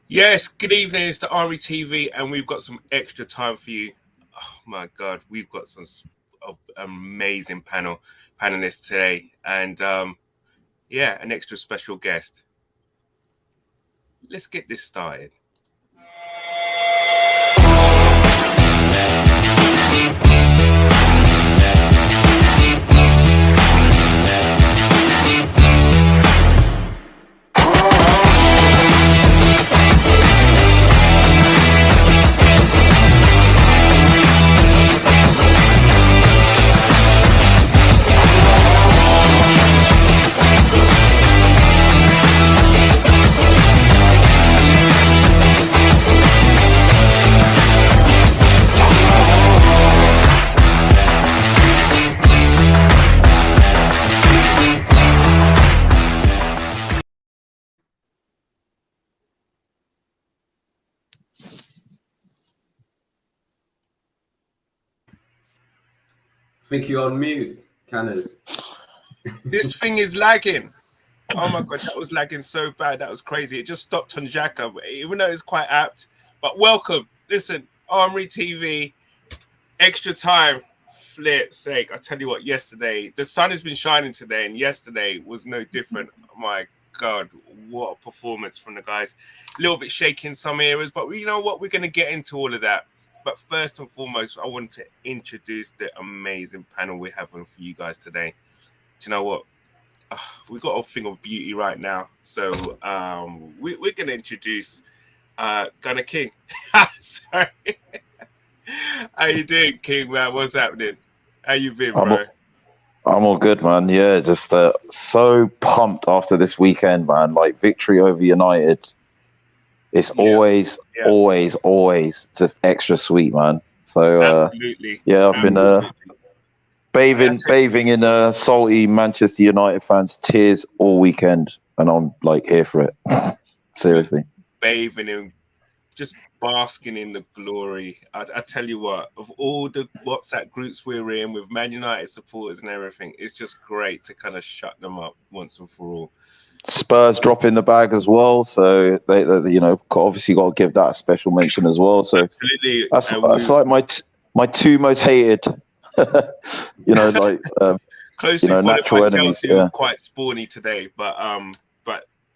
Yes, good evening. It's the Armoury TV, and we've got some extra time for you. Oh my God, we've got some amazing panelists today, and yeah, an extra special guest. Let's get this started. I think you're on mute, Canners. This thing is lagging. Oh my God, that was lagging so bad. That was crazy. It just stopped on XHAKA, even though it's quite apt. But welcome. Listen, Armoury TV, extra time. Flip sake. I tell you what, yesterday, the sun has been shining today, and yesterday was no different. My God, what a performance from the guys. A little bit shaky in some areas, but you know what? We're going to get into all of that. But first and foremost, I want to introduce the amazing panel we're having for you guys today. Do you know what? We got a thing of beauty right now. So we're going to introduce Gunner King. Sorry. How you doing, King, man? What's happening? How you been, bro? I'm all good, man. Yeah, just so pumped after this weekend, man. Like victory over United. It's always just extra sweet, man. So absolutely. Yeah, I've been bathing in salty Manchester United fans' tears all weekend, and I'm like here for it. Seriously. Bathing in, just basking in the glory. I tell you what, of all the WhatsApp groups we're in with Man United supporters and everything, it's just great to kind of shut them up once and for all. Spurs dropping the bag as well, so they obviously got to give that a special mention as well. So absolutely, that's like my two most hated, closely followed by Chelsea, who are quite spawny today. But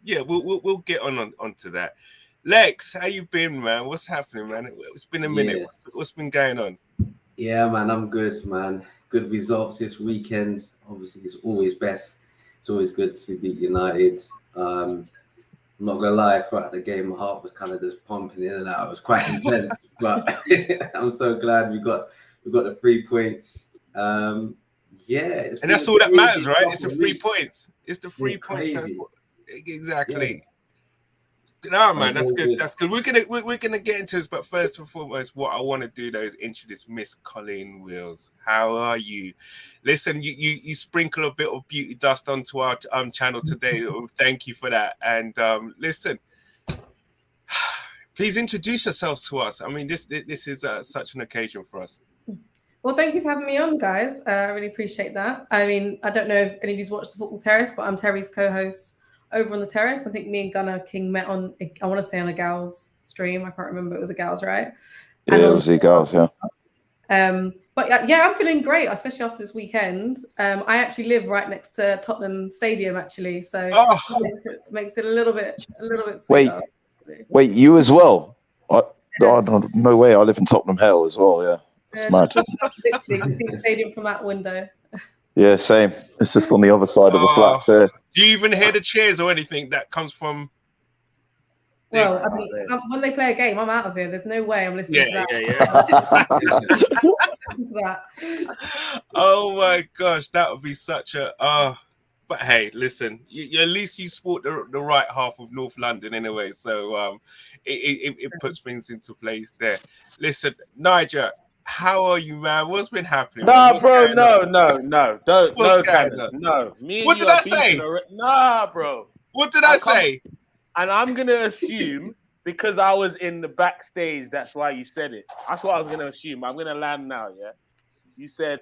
yeah, we'll get onto that. Lex, how you been, man? What's happening, man? It's been a minute. Yes. What's been going on? Yeah, man, I'm good, man. Good results this weekend. Obviously, it's always best. It's always good to beat United. I'm not gonna lie, throughout the game, my heart was kind of just pumping in and out. It was quite intense, but I'm so glad we got the 3 points. Yeah, and that's all that matters, right? It's the 3 points. It's the 3 points. Crazy. That's exactly. Yeah. No, man, that's good. That's good. We're gonna get into this, but first and foremost, what I want to do though is introduce Miss Colleen Wills. How are you? Listen, you sprinkle a bit of beauty dust onto our channel today. Thank you for that. And listen, please introduce yourselves to us. I mean, this is such an occasion for us. Well, thank you for having me on, guys. I really appreciate that. I mean, I don't know if any of you's watched the Football Terrace, but I'm Terry's co-host over on the Terrace. I think me and Gunner King met on, I want to say on a Gals stream. I can't remember. It was a Gals, right? Yeah, it was a Gals, yeah. But yeah, I'm feeling great, especially after this weekend. I actually live right next to Tottenham Stadium, actually, so it makes it a little bit sweeter. Wait, you as well? No way. I live in Tottenham Hale as well. Yeah, it's mad. You can see the stadium from that window. Yeah, same. It's just on the other side of the flats there. Do you even hear the cheers or anything that comes from? Well, I mean, when they play a game, I'm out of here. There's no way I'm listening to that. Yeah. Oh my gosh, that would be such a. But hey, listen, at least you sport the right half of North London anyway, so it puts things into place there. Listen, Nigel, how are you, man? What's been happening? Nah, bro, no. Don't, What's no, Candace, no. Me and what did I say? Nah, bro. What did I say? And I'm going to assume, because I was in the backstage, that's why you said it. That's what I was going to assume. I'm going to land now, yeah? You said,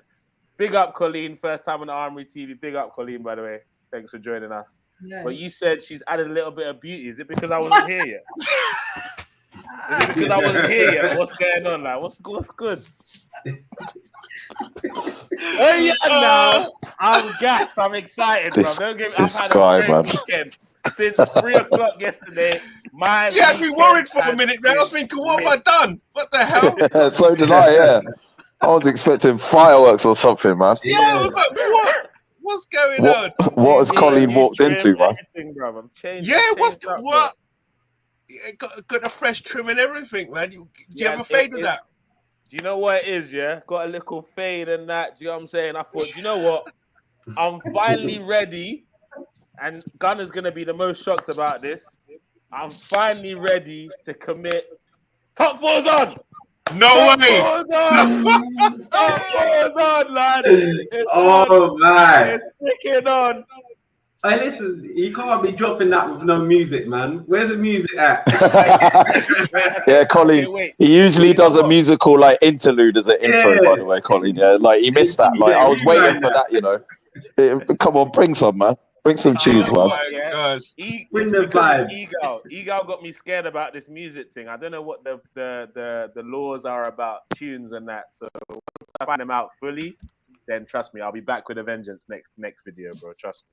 big up, Colleen. First time on the Armoury TV. Big up, Colleen, by the way. Thanks for joining us. Yeah. But you said she's added a little bit of beauty. Is it because I wasn't here yet? Is it because I wasn't here yet? What's going on now? What's good? Oh yeah, now I'm gassed. I'm excited, bro. Don't get me. I've had a great weekend since 3:00 yesterday. You had me worried for a minute. Now I was thinking, what have I done? What the hell? So did I. Yeah, I was expecting fireworks or something, man. Yeah, I was like, what? What's going on? What has Colleen walked into, man? Bro. I'm changed. Yeah, what? Yeah, got a fresh trim and everything, man. Do you have a fade with that? Do you know what it is, yeah? Got a little fade and that. Do you know what I'm saying? I thought, you know what? I'm finally ready. And Gunner's going to be the most shocked about this. I'm finally ready to commit. Top four's on! No way! Top four's on, lad! It's on. Man. It's freaking on. Hey, listen, you can't be dropping that with no music, man. Where's the music at? Yeah, Colin. He usually does a musical like interlude as an intro, by the way, Colin. Yeah, like he missed that. Like I was waiting for that, you know. Come on, bring some, man. Bring some cheese, man. Oh my gosh. Bring the vibes. Ego got me scared about this music thing. I don't know what the laws are about tunes and that. So once I find them out fully, then trust me, I'll be back with a vengeance next video, bro. Trust me.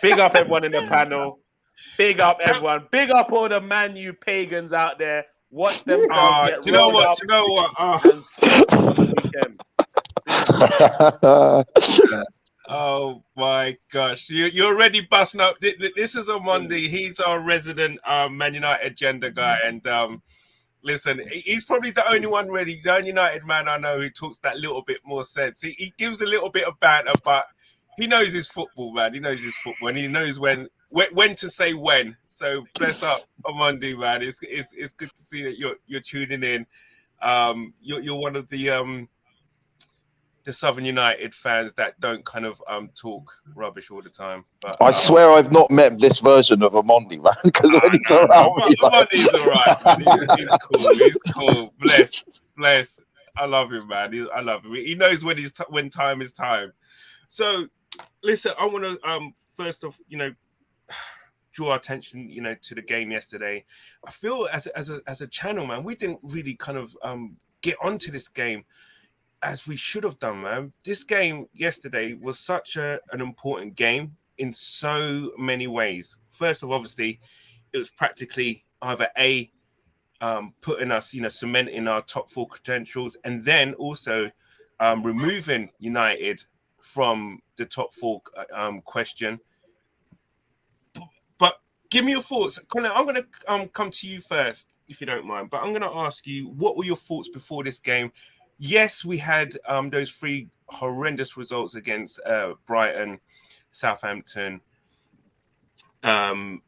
Big up everyone in the panel. Big up everyone. Big up all the Man U pagans out there. Watch them. Do you know what? Oh my gosh. You're already busting up. This is on Monday. He's our resident Man United agenda guy. And listen, he's probably the only one really, the only United man I know who talks that little bit more sense. He gives a little bit of banter, but he knows his football, man. He knows his football, and he knows when to say when. So bless up on Monday, man. It's good to see that you're tuning in. You're one of the Southern United fans that don't kind of talk rubbish all the time. But I swear I've not met this version of Amondi, man. Because when he's around, Amondi's alright, man. He's cool. He's cool. Bless. I love him, man. I love him. He knows when time is time. So. Listen, I want to first off, draw attention, to the game yesterday. I feel as a channel, man, we didn't really kind of get onto this game as we should have done, man. This game yesterday was such an important game in so many ways. First of all, obviously, it was practically either putting us, cementing our top four credentials, and then also removing United from the top four question. But give me your thoughts. Colin, I'm going to come to you first, if you don't mind. But I'm going to ask you, what were your thoughts before this game? Yes, we had those three horrendous results against Brighton, Southampton, and,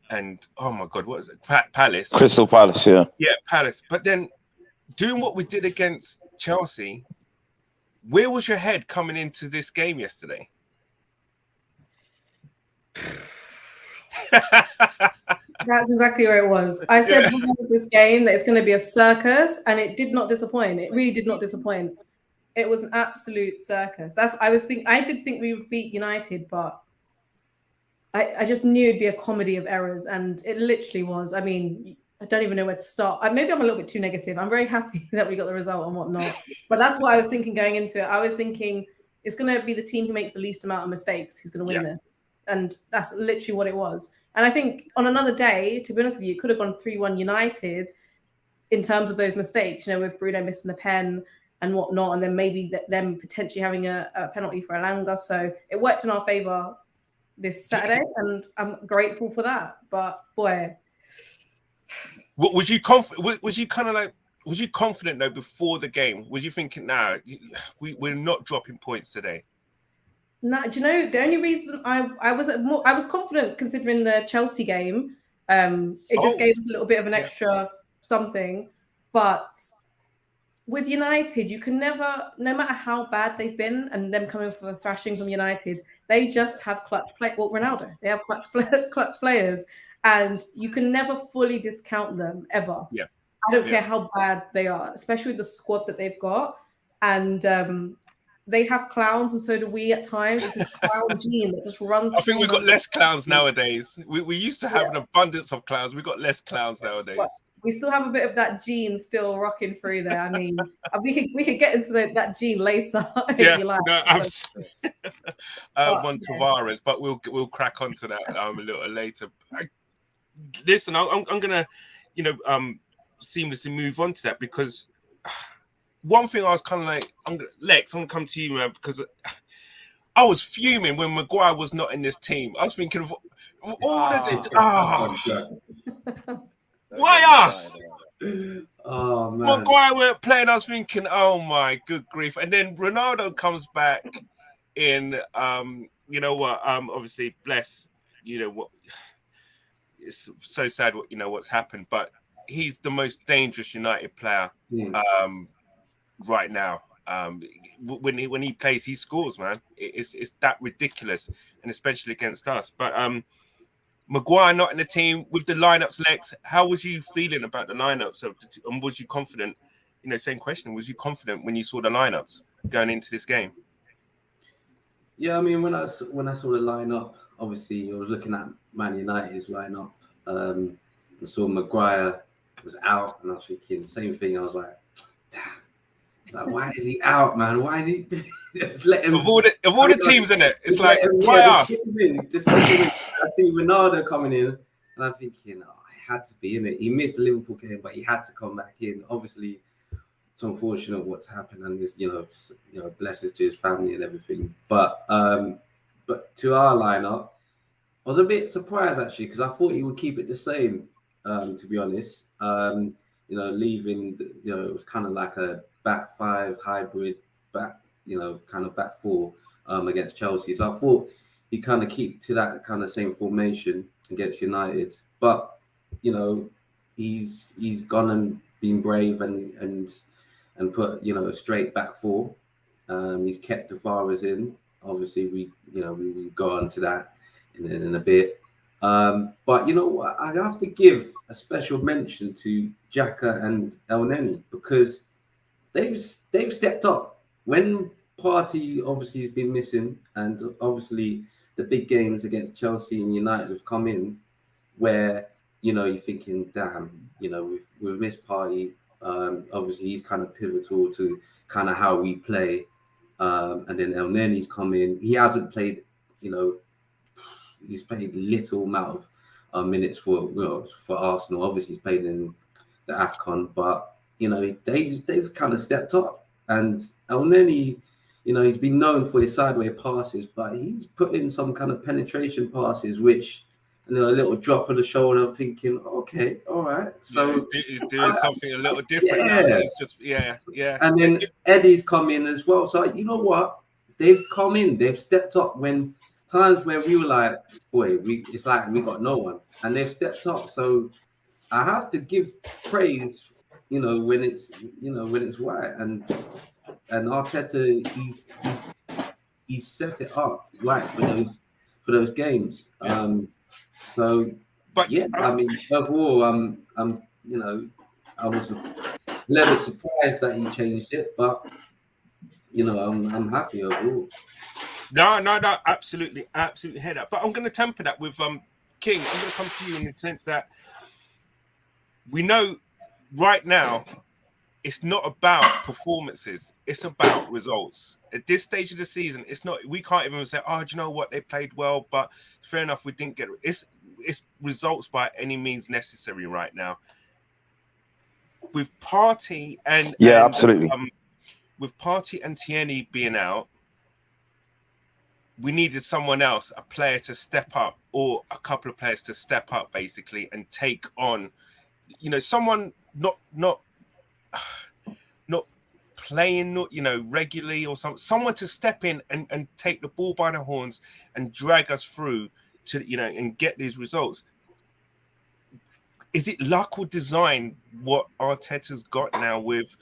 oh my God, what is it? Palace. Crystal Palace, yeah. Yeah, Palace. But then doing what we did against Chelsea, where was your head coming into this game yesterday? That's exactly where it was. I said before this game that it's going to be a circus, and it did not disappoint. It really did not disappoint. It was an absolute circus. I did think we would beat United, but I just knew it'd be a comedy of errors, and it literally was. I mean, I don't even know where to start. Maybe I'm a little bit too negative. I'm very happy that we got the result and whatnot. But that's what I was thinking going into it. I was thinking it's going to be the team who makes the least amount of mistakes who's going to win this. And that's literally what it was. And I think on another day, to be honest with you, it could have gone 3-1 United in terms of those mistakes, with Bruno missing the pen and whatnot, and then maybe them potentially having a penalty for Elanga. So it worked in our favour this Saturday, and I'm grateful for that. But boy... Was you confident? Was you kind of like? Was you confident though before the game? Was you thinking, nah, we're not dropping points today? No, do you know the only reason I was confident considering the Chelsea game. It just gave us a little bit of an extra something. But with United, you can never, no matter how bad they've been, and them coming for a thrashing from United, they just have clutch play. Well, Ronaldo, they have clutch players. And you can never fully discount them, ever. Yeah. I don't care how bad they are, especially the squad that they've got. And they have clowns, and so do we at times. It's this clown gene that just runs. I think we've got through less clowns nowadays. We used to have an abundance of clowns. We've got less clowns nowadays. But we still have a bit of that gene still rocking through there. I mean, we could get into that gene later if you like. No, one Tavares, but we'll crack onto that a little later. Listen, I'm gonna, seamlessly move on to that, because one thing I was kind of like, Lex, I'm gonna come to you, man, because I was fuming when Maguire was not in this team. I was thinking of all why us? Oh man, Maguire weren't playing. I was thinking, oh my good grief! And then Ronaldo comes back in. Obviously, bless. What? It's so sad. What's happened, but he's the most dangerous United player right now. When he plays, he scores, man. It's that ridiculous, and especially against us. But Maguire not in the team with the lineups. Lex, how was you feeling about the lineups? And was you confident? Same question. Was you confident when you saw the lineups going into this game? Yeah, I mean, when I saw the lineup, obviously I was looking at Man United's lineup. I saw Maguire was out, and I was thinking same thing. I was like, damn. I was like, why is he out, man? Why did he just let him? Of all the teams in it, it's like, why us? Just I see Ronaldo coming in, and I'm thinking, I had to be in it. He missed the Liverpool game, but he had to come back in. Obviously, it's unfortunate what's happened, and this, blessings to his family and everything. But to our lineup, I was a bit surprised actually, because I thought he would keep it the same. To be honest, leaving, it was kind of like a back five hybrid, back four against Chelsea. So I thought he kind of keep to that kind of same formation against United. But he's gone and been brave and put a straight back four. He's kept Tavares in. Obviously, we will go on to that in a bit. But you know what? I have to give a special mention to XHAKA and El Neni, because they've stepped up when Partey obviously has been missing, and obviously the big games against Chelsea and United have come in where you're thinking, damn, we've missed Partey. Obviously he's kind of pivotal to kind of how we play. And then El Neni's come in. He hasn't played, he's played little amount of minutes for Arsenal. Obviously he's played in the AFCON, but they've kind of stepped up. And El Neni, he's been known for his sideways passes, but he's put in some kind of penetration passes, which, a little drop of the shoulder. I'm thinking, okay, all right. So he's doing something a little different now. He's just, yeah. And then Eddie's come in as well. So you know what? They've come in. They've stepped up when times where we were like, boy, it's like we got no one, and they've stepped up. So I have to give praise, when it's right, and Arteta, he's set it up right for those games. So, but yeah, I mean, overall, I was a little surprised that he changed it, but I'm happy overall. No, absolutely head up. But I'm going to temper that with King. I'm going to come to you in the sense that we know right now it's not about performances; it's about results. At this stage of the season, it's not. We can't even say, "Oh, do you know what? They played well," but fair enough, we didn't get it. It's results by any means necessary right now. With Partey and absolutely. With Partey and Tierney being out, we needed someone else, a player to step up, or a couple of players to step up, basically, and take on, someone not playing, regularly, or someone to step in and take the ball by the horns and drag us through to, and get these results. Is it luck or design what Arteta's got now with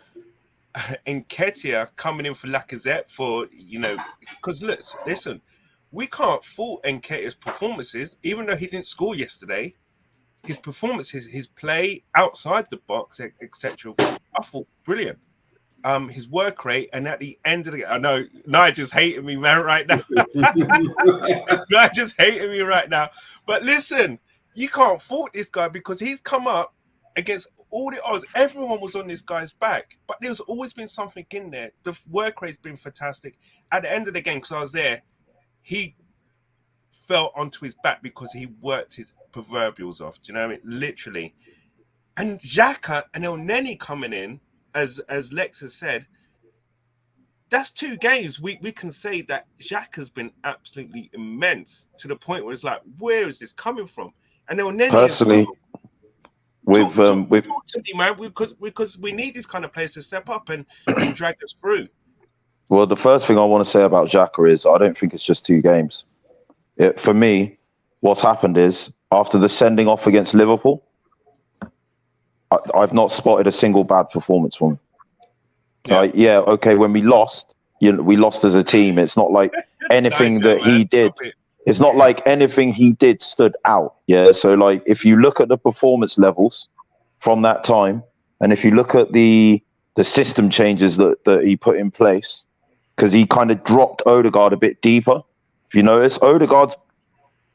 Nketiah coming in for Lacazette for, because listen, we can't fault Nketiah's performances, even though he didn't score yesterday. His performances, his play outside the box, etc. I thought brilliant. his work rate, and at the end of the, I know Nigel's hating me, man, right now. Nigel's hating me right now. But listen, you can't fault this guy because he's come up against all the odds. Everyone was on this guy's back, but there's always been something in there. The work rate's been fantastic. At the end of the game, because I was there, he fell onto his back because he worked his proverbials off. Do you know what I mean? Literally. And XHAKA and El Neni coming in, as Lex has said, that's 2 games. We can say that XHAKA's been absolutely immense to the point where it's like, where is this coming from? And El Neni personally, talk to me, man, because we need these kind of players to step up and drag us through. Well, the first thing I want to say about XHAKA is I don't think it's just 2 games. For me, what's happened is after the sending off against Liverpool, I've not spotted a single bad performance from him. Yeah. Okay, when we lost, we lost as a team. It's not like anything that he did. It's not like anything he did stood out. Yeah. So like, if you look at the performance levels from that time, and if you look at the system changes that he put in place, because he kind of dropped Odegaard a bit deeper. If you notice, Odegaard's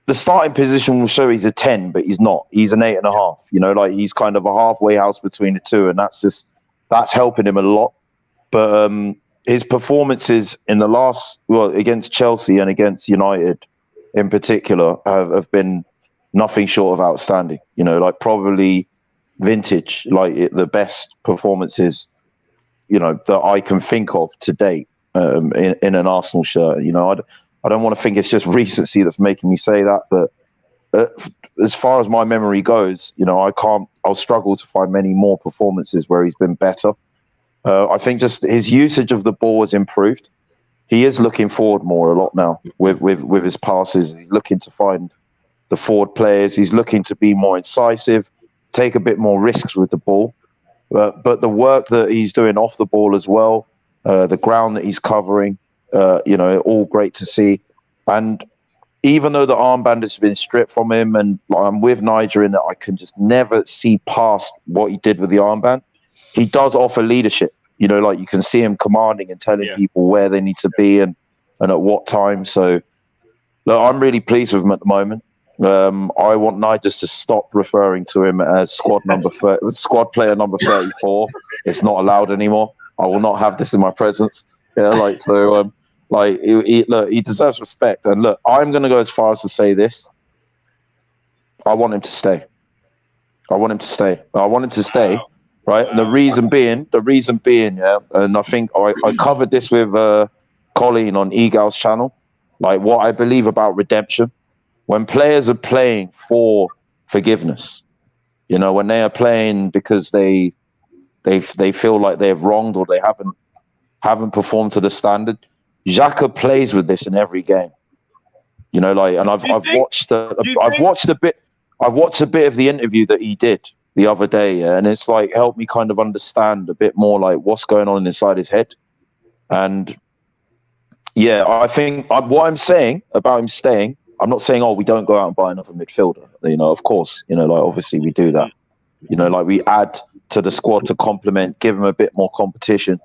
the starting position will show he's a 10, but he's not. He's an 8.5. You know, like he's kind of a halfway house between the two, and that's helping him a lot. But his performances in the against Chelsea and against United in particular have been nothing short of outstanding. You know, like probably vintage, like the best performances, you know, that I can think of to date in an Arsenal shirt. You know, I don't want to think it's just recency that's making me say that, but as far as my memory goes, you know, I'll struggle to find many more performances where he's been better. I think just his usage of the ball has improved. He is looking forward more a lot now with his passes. He's looking to find the forward players. He's looking to be more incisive, take a bit more risks with the ball. But the work that he's doing off the ball as well, the ground that he's covering, you know, all great to see. And even though the armband has been stripped from him, and I'm with Niger in that I can just never see past what he did with the armband, he does offer leadership. You know, like you can see him commanding and telling people where they need to be and at what time. So look, I'm really pleased with him at the moment. I want Niger to stop referring to him as squad player number 34. It's not allowed anymore. I will not have this in my presence. Yeah, like so. Like he deserves respect. And look, I'm going to go as far as to say this: I want him to stay. I want him to stay. Right. And the reason being, yeah. And I think I covered this with Colleen on Egal's channel. Like what I believe about redemption. When players are playing for forgiveness, you know, when they are playing because they feel like they've wronged or they haven't performed to the standard, XHAKA plays with this in every game. You know, like, and I've watched a bit of the interview that he did the other day, and it's like helped me kind of understand a bit more like what's going on inside his head. And yeah, I think what I'm saying about him staying, I'm not saying, we don't go out and buy another midfielder. You know, of course, you know, like obviously we do that. You know, like we add to the squad to complement, give him a bit more competition.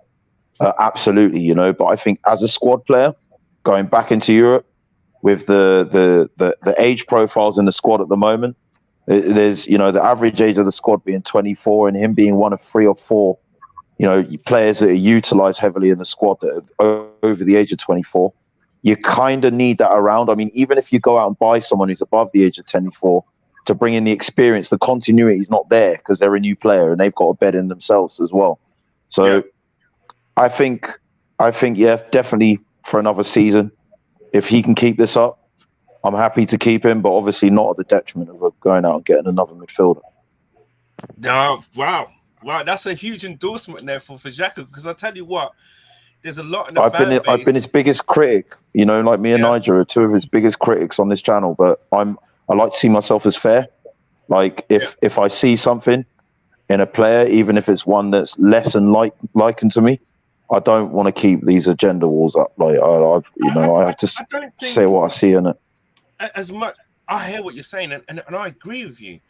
Absolutely, you know. But I think as a squad player, going back into Europe with the age profiles in the squad at the moment, there's, you know, the average age of the squad being 24 and him being one of 3 or 4, you know, players that are utilised heavily in the squad that are over the age of 24. You kind of need that around. I mean, even if you go out and buy someone who's above the age of 24 to bring in the experience, the continuity is not there because they're a new player and they've got a bet in themselves as well. So I think, yeah, definitely for another season, if he can keep this up, I'm happy to keep him, but obviously not at the detriment of going out and getting another midfielder. No, wow, that's a huge endorsement there for XHAKA, because I tell you what, there's a lot in the fan base. I've been his biggest critic, you know, like me and Niger are 2 of his biggest critics on this channel, but I like to see myself as fair. Like if I see something in a player, even if it's one that's less than likened to me, I don't want to keep these agenda wars up. Like I have to say what I see in it. As much, I hear what you're saying, and I agree with you.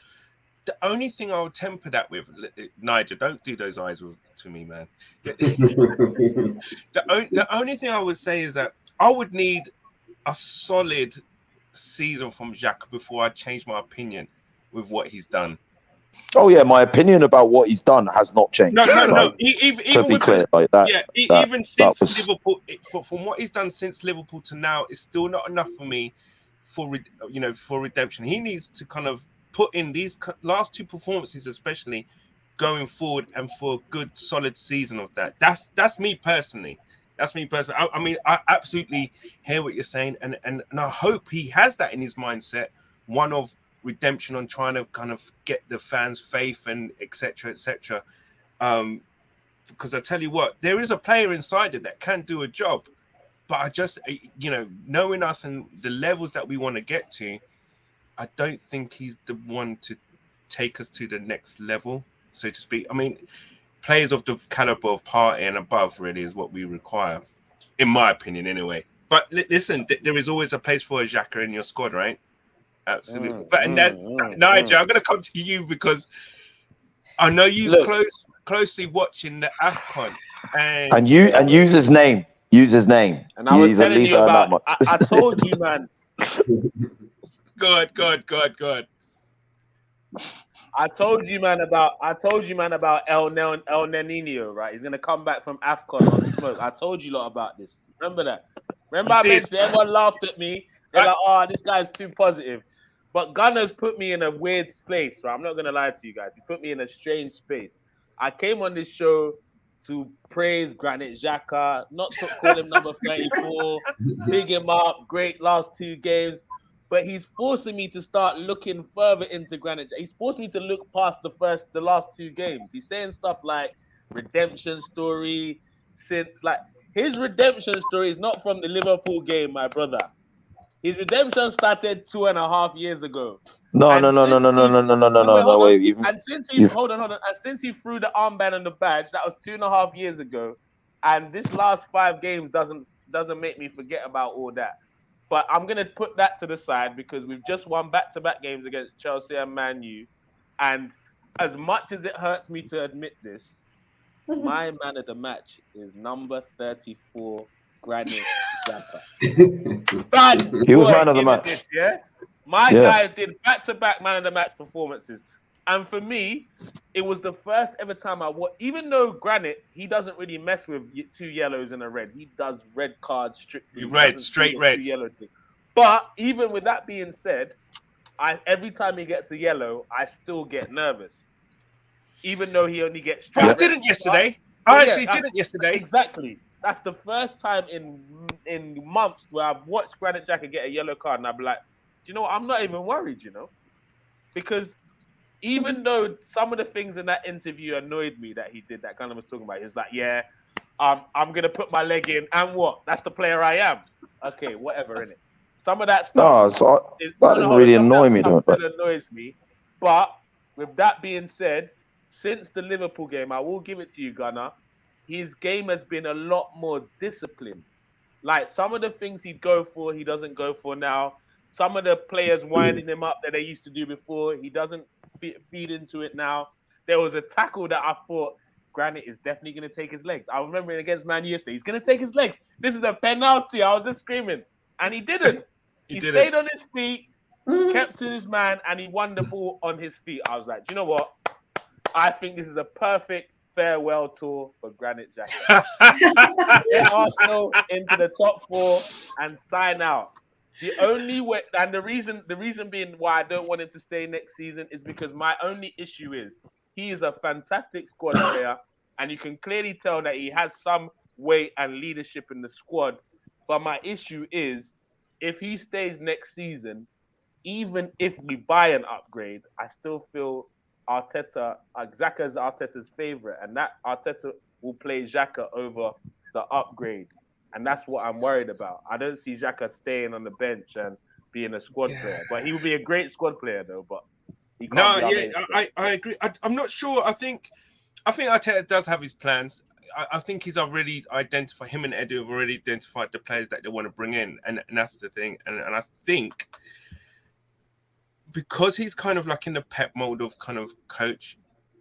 The only thing I would temper that with, Nigel, don't do those eyes to me, man. The only thing I would say is that I would need a solid season from Xhaka before I change my opinion with what he's done. Oh yeah, my opinion about what he's done has not changed. No. Even to be clear, like that. Yeah, even since Liverpool, from what he's done since Liverpool to now, it's still not enough for me for redemption. He needs to kind of put in these last two performances, especially going forward, and for a good solid season of that. That's me personally. I mean, I absolutely hear what you're saying, and I hope he has that in his mindset. One of redemption, on trying to kind of get the fans' faith and etc. Because I tell you what, there is a player inside it that can do a job, but I just, knowing us and the levels that we want to get to, I don't think he's the one to take us to the next level, so to speak. I mean, players of the caliber of Partey and above really is what we require, in my opinion, anyway. But listen, there is always a place for a Xhaka in your squad, right? Absolutely. Nigel, I'm going to come to you because I know you're closely watching the AFCON, and use his name. And I was telling you about. I told you, man. Good. I told you, man, about El Nenino, right? He's gonna come back from AFCON on smoke. I told you a lot about this. Remember that? Remember I mentioned everyone laughed at me. They're like, "Oh, this guy's too positive." But Gunner's put me in a weird space, right? I'm not gonna lie to you guys. He put me in a strange space. I came on this show to praise Granit Xhaka, not to call him number 34, big him up, great last two games. But he's forcing me to start looking further into Granit. He's forced me to look past the last two games. He's saying stuff like redemption story. His redemption story is not from the Liverpool game, my brother. His redemption started 2.5 years ago. No. Wait. And since he hold on. And since he threw the armband and the badge, that was 2.5 years ago. And this last 5 games doesn't make me forget about all that. But I'm gonna put that to the side because we've just won back-to-back games against Chelsea and Man U. And as much as it hurts me to admit this, my man of the match is number 34, Granit Xhaka. Bad. He was man of the match. My guy did back-to-back man of the match performances. And for me, it was the first ever time I watched, even though Granit, he doesn't really mess with 2 yellows and a red. He does red cards strictly. Straight reds. But even with that being said, every time he gets a yellow, I still get nervous. Even though he only gets straight I didn't yesterday. I actually didn't yesterday. Exactly. That's the first time in months where I've watched Granit Xhaka get a yellow card and I'd be like, you know what? I'm not even worried, because even though some of the things in that interview annoyed me that he did, that kind of was talking about, he was like, I'm going to put my leg in and what? That's the player I am. Okay, whatever, innit? Some of that stuff that didn't really annoy me, though. That annoys me. But with that being said, since the Liverpool game, I will give it to you, Gunnar, his game has been a lot more disciplined. Like some of the things he'd go for, he doesn't go for now. Some of the players winding him up that they used to do before, he doesn't feed into it now. There was a tackle that I thought Granit is definitely going to take his legs. I remember it against Man U yesterday. He's going to take his legs. This is a penalty. I was just screaming. And he didn't. He stayed on his feet, kept to his man, and he won the ball on his feet. I was like, do you know what? I think this is a perfect farewell tour for Granit Xhaka. Get Arsenal into the top 4 and sign out. The only way, and the reason being why I don't want him to stay next season is because my only issue is he is a fantastic squad player, and you can clearly tell that he has some weight and leadership in the squad. But my issue is if he stays next season, even if we buy an upgrade, I still feel Xhaka's Arteta's favorite, and that Arteta will play Xhaka over the upgrade. And that's what I'm worried about. I don't see Xhaka staying on the bench and being a squad player. But he would be a great squad player, though. But he can't I agree. I'm not sure. I think Arteta does have his plans. I think he's already identified, him and Edu have already identified the players that they want to bring in. And that's the thing. And I think because he's kind of like in the Pep mode of kind of coach,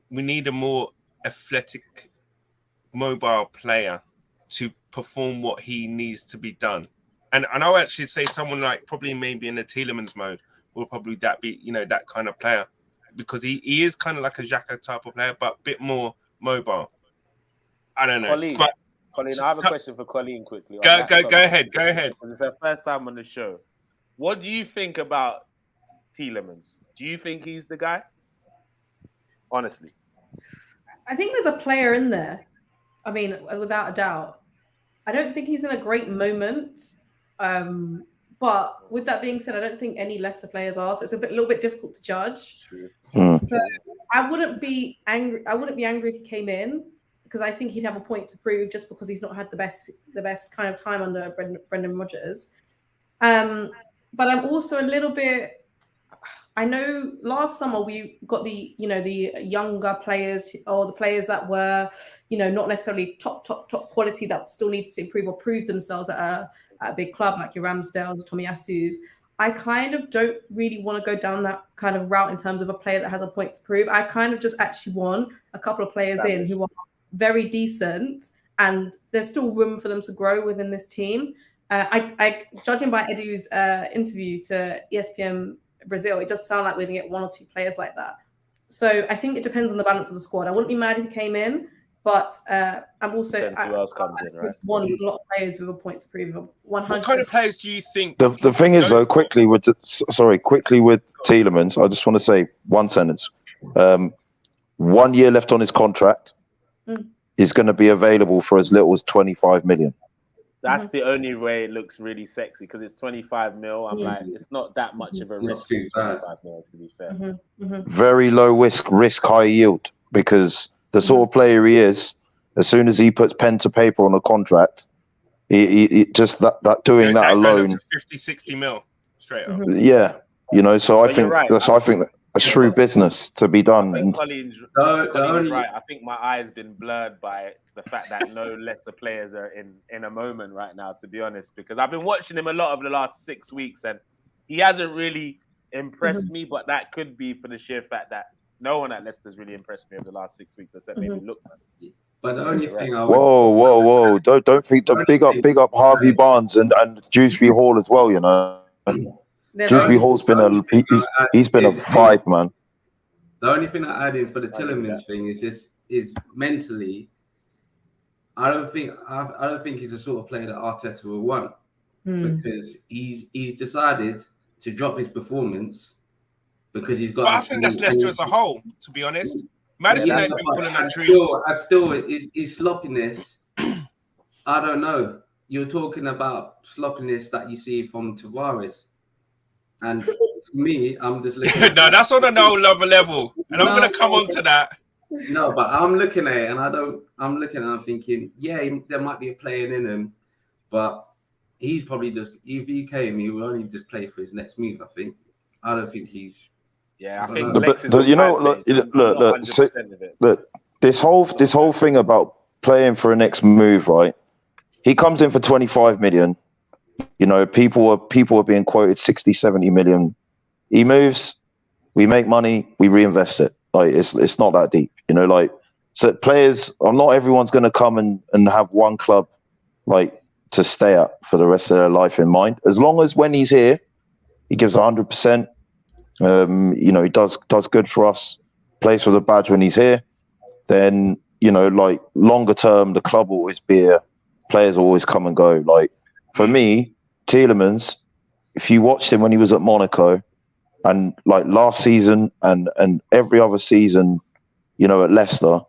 we need a more athletic, mobile player to perform what he needs to be done. And I'll actually say someone like probably maybe in the Tielemans mode will probably that be, you know, that kind of player, because he is kind of like a XHAKA type of player, but a bit more mobile. I don't know. Colleen, but Colleen, I have a question for Colleen quickly. Go ahead. Because it's her first time on the show. What do you think about Tielemans? Do you think he's the guy? Honestly. I think there's a player in there. I mean, without a doubt. I don't think he's in a great moment. But with that being said, I don't think any Leicester players are. So it's a little bit difficult to judge. So I wouldn't be angry. I wouldn't be angry if he came in, because I think he'd have a point to prove just because he's not had the best kind of time under Brendan Rodgers. But I'm also a little bit. I know last summer we got the younger players, or the players that were, not necessarily top quality, that still needs to improve or prove themselves at a big club like your Ramsdales or Tomiyasu's. I kind of don't really want to go down that kind of route in terms of a player that has a point to prove. I kind of just actually want a couple of players in who are very decent, and there's still room for them to grow within this team. I judging by Edu's interview to ESPN Brazil, it does sound like we're going to get one or two players like that. So I think it depends on the balance of the squad. I wouldn't be mad if he came in, but I'm also who else comes in, right? One with a lot of players with a point to prove. 100. What kind of players do you think? The thing is, though, quickly with Tielemans, I just want to say one sentence. 1 year left on his contract. Is going to be available for as little as 25 million. That's the only way it looks really sexy, because it's 25 mil. I'm like, it's not that much of a risk. 25 mil, to be fair. Very low risk, high yield, because the sort of player he is, as soon as he puts pen to paper on a contract, he just that doing that alone, goes up to 50, 60 mil straight up. Yeah, so I think right. that's a shrewd business to be done. I think Colin's right. I think my eye's been blurred by the fact that no Leicester players are in a moment right now, to be honest, because I've been watching him a lot over the last 6 weeks, and he hasn't really impressed me, but that could be for the sheer fact that no one at Leicester's really impressed me over the last 6 weeks, except maybe Lookman. But the only thing Whoa! Don't think the big up Harvey Barnes and Dewsbury Hall as well. Dewsbury Hall's been he's been a vibe, man. The only thing I add in for the Tielemans thing is mentally, I don't think he's the sort of player that Arteta will want, because he's decided to drop his performance because he's got. But I think that's Leicester as a whole, to be honest. Madison ain't been pulling up trees. Still, his sloppiness. I don't know. You're talking about sloppiness that you see from Tavares. And for me, I'm just looking. No, that's on another level, and I'm gonna come on to that. No, but I'm looking at it, and I'm thinking, yeah, there might be a player in him, but he's probably just, if he came, he will only just play for his next move. I think. I don't think he's. Yeah, I think. Look, this whole thing about playing for a next move, right? He comes in for 25 million. People are being quoted 60, 70 million. He moves, we make money, we reinvest it. Like it's not that deep, so players, not everyone's going to come and have one club like to stay at for the rest of their life in mind. As long as when he's here, he gives 100%. He does good for us, plays for the badge when he's here. Then, like longer term, the club will always be here. Players always come and go. Like for me, Tielemans, if you watched him when he was at Monaco, and like last season and every other season, at Leicester,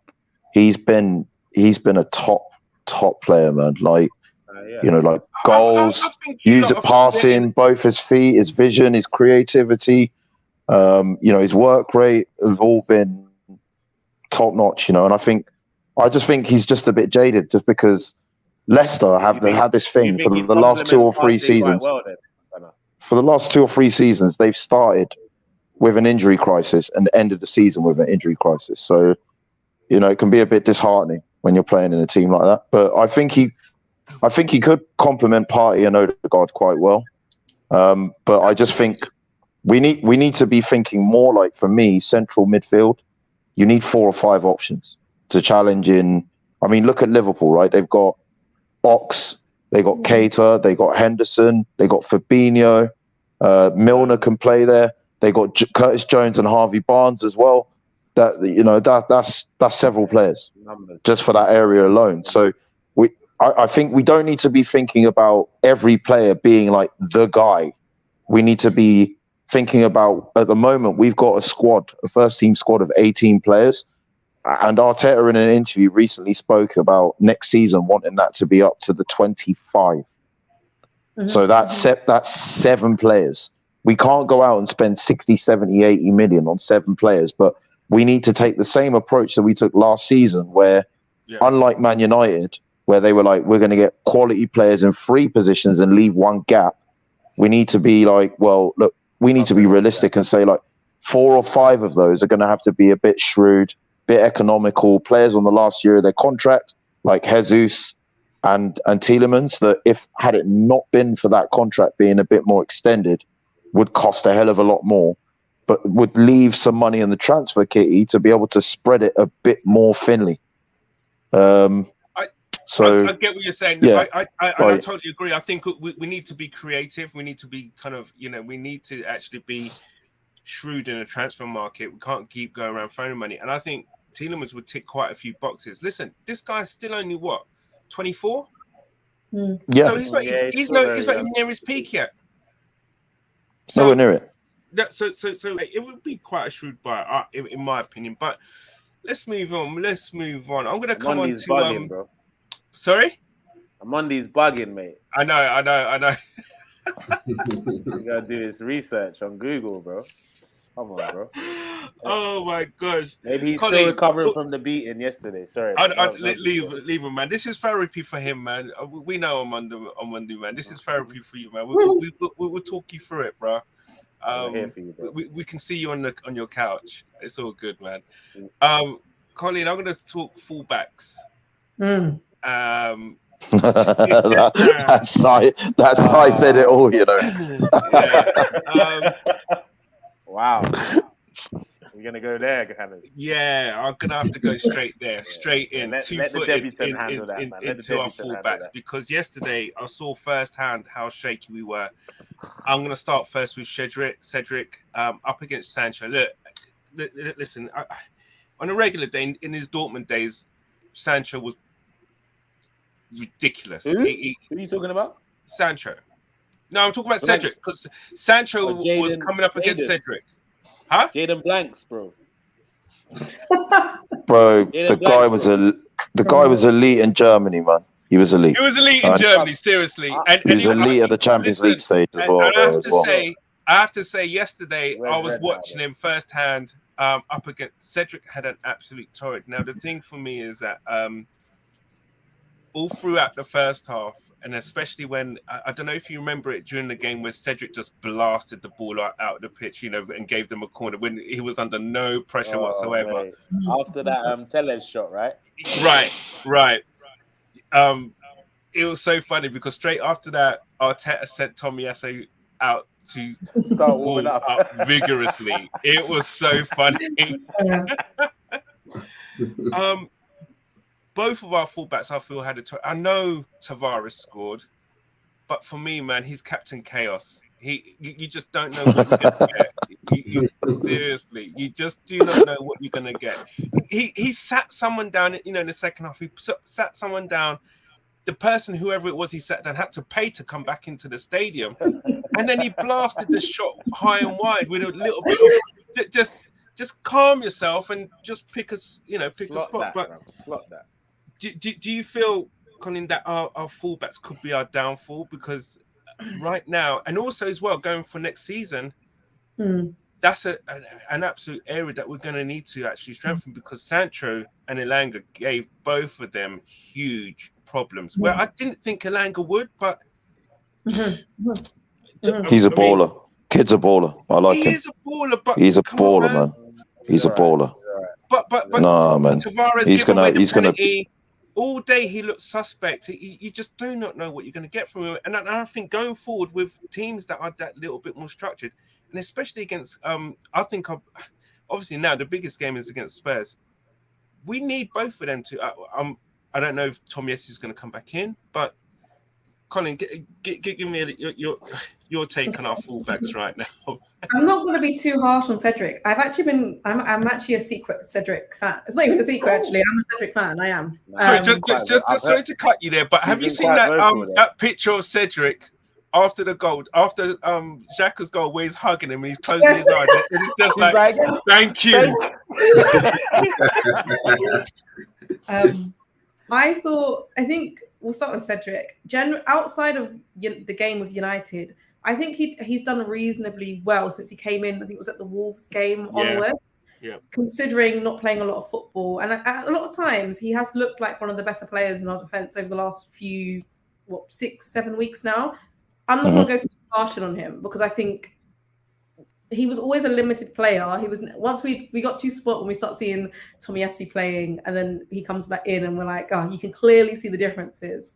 he's been a top player, man. Like, like goals, passing, both his feet, his vision, his creativity, his work rate have all been top notch, and I just think he's just a bit jaded, just because Leicester have had this thing for the last 2 or 3 seasons. For the last 2 or 3 seasons, they've started with an injury crisis and ended the season with an injury crisis. So, it can be a bit disheartening when you're playing in a team like that. But I think he could complement Partey and Odegaard quite well. But I just think we need to be thinking more like, for me, central midfield. You need 4 or 5 options to challenge in. I mean, look at Liverpool, right? They've got Ox, they got Keita, they got Henderson, they got Fabinho. Milner can play there. They got Curtis Jones and Harvey Barnes as well. That's several players just for that area alone. So I think we don't need to be thinking about every player being like the guy. We need to be thinking about, at the moment, we've got a first team squad of 18 players. And Arteta in an interview recently spoke about next season wanting that to be up to the 25. So that's 7 players. We can't go out and spend 60, 70, 80 million on 7 players, but we need to take the same approach that we took last season, where unlike Man United, where they were like, we're going to get quality players in 3 positions and leave 1 gap. We need to be like, well, look, we need to be realistic and say like 4 or 5 of those are going to have to be a bit shrewd, bit economical players on the last year of their contract, like Jesus and Tielemans, that had it not been for that contract being a bit more extended, would cost a hell of a lot more, but would leave some money in the transfer kitty to be able to spread it a bit more thinly. I get what you're saying. Yeah, I totally agree. I think we need to be creative. We need to be kind of, we need to actually be shrewd in a transfer market. We can't keep going around throwing money. And I think Tielemans would tick quite a few boxes. Listen, this guy's still only 24? Yeah. So he's not even near his peak yet. So, nowhere near it. So it would be quite a shrewd buy, in my opinion. But let's move on. I'm going to come on to... bugging, bro. Sorry? Amondi's bugging, mate. I know. You gotta do this research on Google, bro. Come on, bro. Oh my gosh. Maybe he's still recovering from the beating yesterday. Sorry. Leave him, man. This is therapy for him, man. We know on Monday, man. This is therapy for you, man. We'll talk you through it, bro. Here for you, bro. We can see you on your couch. It's all good, man. Colin, I'm gonna talk fullbacks. That's I said it all, Wow. We're gonna go there, Hannes. Yeah, I'm gonna have to go straight there, straight in, let 2-footed the into our fullbacks, because yesterday I saw firsthand how shaky we were. I'm gonna start first with Cedric up against Sancho. Look, listen, on a regular day in his Dortmund days, Sancho was ridiculous. Who are you talking about? Sancho. No, I'm talking about Cedric, because Sancho was coming up against Cedric. Huh? Jaden Blanks, bro. Bro, the guy was elite in Germany, man. He was elite. He was elite in Germany, seriously. He was elite at the Champions League stage as well. And I have to say, yesterday I was watching him firsthand up against Cedric. Had an absolute torrid. Now the thing for me is that all throughout the first half, and especially when, I don't know if you remember it during the game where Cedric just blasted the ball out of the pitch, and gave them a corner when he was under no pressure whatsoever. Mate. After that Tellez shot, right? Right. It was so funny because straight after that, Arteta sent Tomiyasu out to start warming up vigorously. It was so funny. Both of our fullbacks, I feel, had I know Tavares scored, but for me, man, he's Captain Chaos. You just don't know what you're going to get. Seriously, you just do not know what you're going to get. He sat someone down, in the second half. He sat someone down. The person, whoever it was, he sat down, had to pay to come back into the stadium, and then he blasted the shot high and wide with a little bit of just calm yourself and just pick a spot. Slot that. Do you feel, Colin, that our fullbacks could be our downfall? Because right now, and also as well going for next season, that's an absolute area that we're going to need to actually strengthen, because Sancho and Elanga gave both of them huge problems. Where I didn't think Elanga would, but he's a baller. Kid's a baller. I like him. He's a baller, but he's a baller, man. He's a baller. But no, man. Tavares, he's gonna all day he looks suspect. You just do not know what you're going to get from him. And I think going forward with teams that are that little bit more structured, and especially against I think obviously now the biggest game is against Spurs. We need both of them to. I don't know if Tomiyasu is going to come back in, but Colin, give me your take on our fullbacks right now. I'm not going to be too harsh on Cedric. I'm actually a secret Cedric fan. It's not even a secret, actually. I'm a Cedric fan. I am. Sorry, just sorry to cut you there, but have you seen that picture of Cedric after the goal, after XHAKA's goal, where he's hugging him and he's closing his eyes, and it's just like, thank you. I think we'll start with Cedric. Outside of the game with United, I think he's done reasonably well since he came in. I think it was at the Wolves game onwards. Yeah. Considering not playing a lot of football, and a lot of times he has looked like one of the better players in our defence over the last few 6-7 weeks now. I'm not going to go too harsh on him because I think he was always a limited player. He was once we got too spot when we start seeing Tomiyasu playing, and then he comes back in, and we're like, oh, you can clearly see the differences.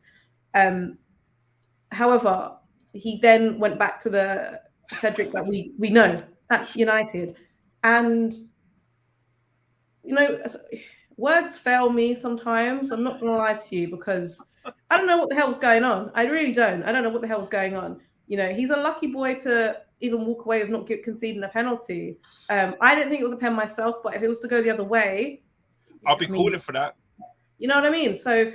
However, he then went back to the Cedric that we know at United, and words fail me sometimes. I'm not going to lie to you because I don't know what the hell was going on. I really don't. I don't know what the hell was going on. He's a lucky boy to even walk away with not conceding a penalty. I didn't think it was a pen myself, but if it was to go the other way, I'll be calling for that. You know what I mean? So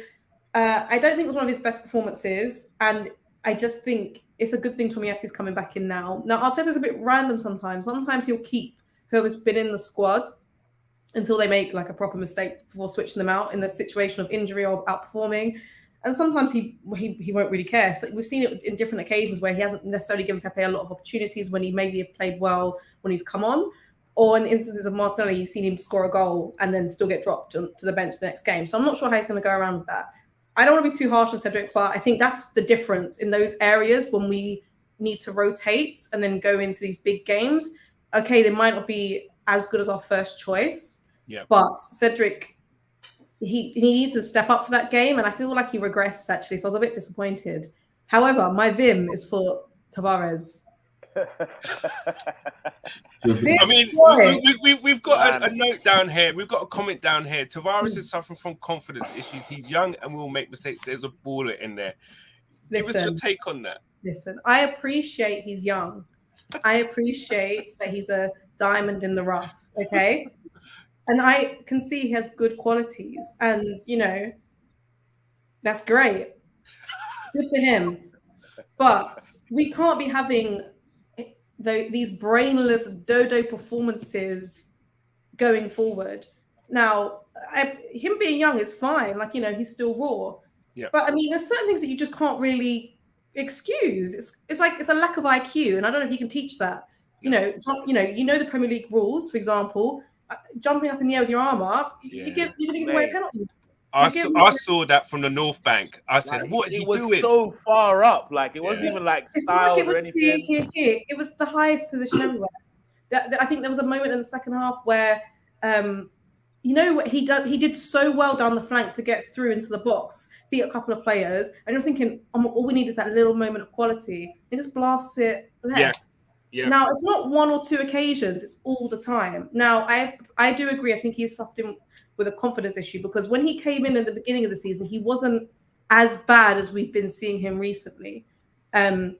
I don't think it was one of his best performances, and I just think it's a good thing Tomiyasu's coming back in now. Now, Arteta's a bit random sometimes. Sometimes he'll keep whoever's been in the squad until they make like a proper mistake before switching them out in a situation of injury or outperforming. And sometimes he won't really care. So we've seen it in different occasions where he hasn't necessarily given Pepe a lot of opportunities when he maybe have played well when he's come on. Or in instances of Martinelli, you've seen him score a goal and then still get dropped to the bench the next game. So I'm not sure how he's going to go around with that. I don't want to be too harsh on Cedric, but I think that's the difference in those areas when we need to rotate and then go into these big games. Okay, they might not be as good as our first choice, but Cedric, he needs to step up for that game, and I feel like he regressed actually, so I was a bit disappointed. However, my vim is for Tavares. I mean, we've got a note down here. We've got a comment down here. Tavares is suffering from confidence issues. He's young and will make mistakes. There's a baller in there. Give us your take on that. Listen, I appreciate he's young. I appreciate that he's a diamond in the rough, okay? And I can see he has good qualities. And, that's great. Good for him. But we can't be having these brainless dodo performances going forward. Now, him being young is fine. Like, he's still raw. Yeah. But, I mean, there's certain things that you just can't really excuse. It's like it's a lack of IQ. And I don't know if you can teach that. You know the Premier League rules, for example. Jumping up in the air with your arm up, you're going to give away a penalty. I saw that from the North Bank. I said, "What is he doing?" It was so far up, like it wasn't even like styled or anything. Here. It was the highest position everywhere. I think there was a moment in the second half where, he did so well down the flank to get through into the box, beat a couple of players, and you're thinking, all we need is that little moment of quality. He just blasts it left. Yeah. Now, it's not one or two occasions, it's all the time. Now, I do agree. I think he's suffering with a confidence issue because when he came in at the beginning of the season, he wasn't as bad as we've been seeing him recently. Obviously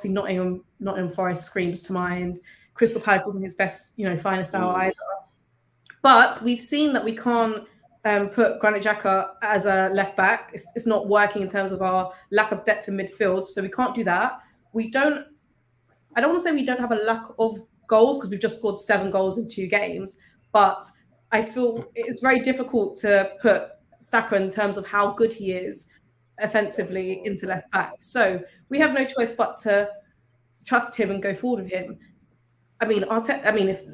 Nottingham Forest screams to mind. Crystal Palace wasn't his best, finest hour either. But we've seen that we can't put Granit Xhaka as a left back. It's not working in terms of our lack of depth in midfield, so we can't do that. I don't want to say we don't have a lack of goals because we've just scored 7 goals in 2 games, but I feel it's very difficult to put Saka in terms of how good he is offensively into left back. So we have no choice but to trust him and go forward with him. I mean,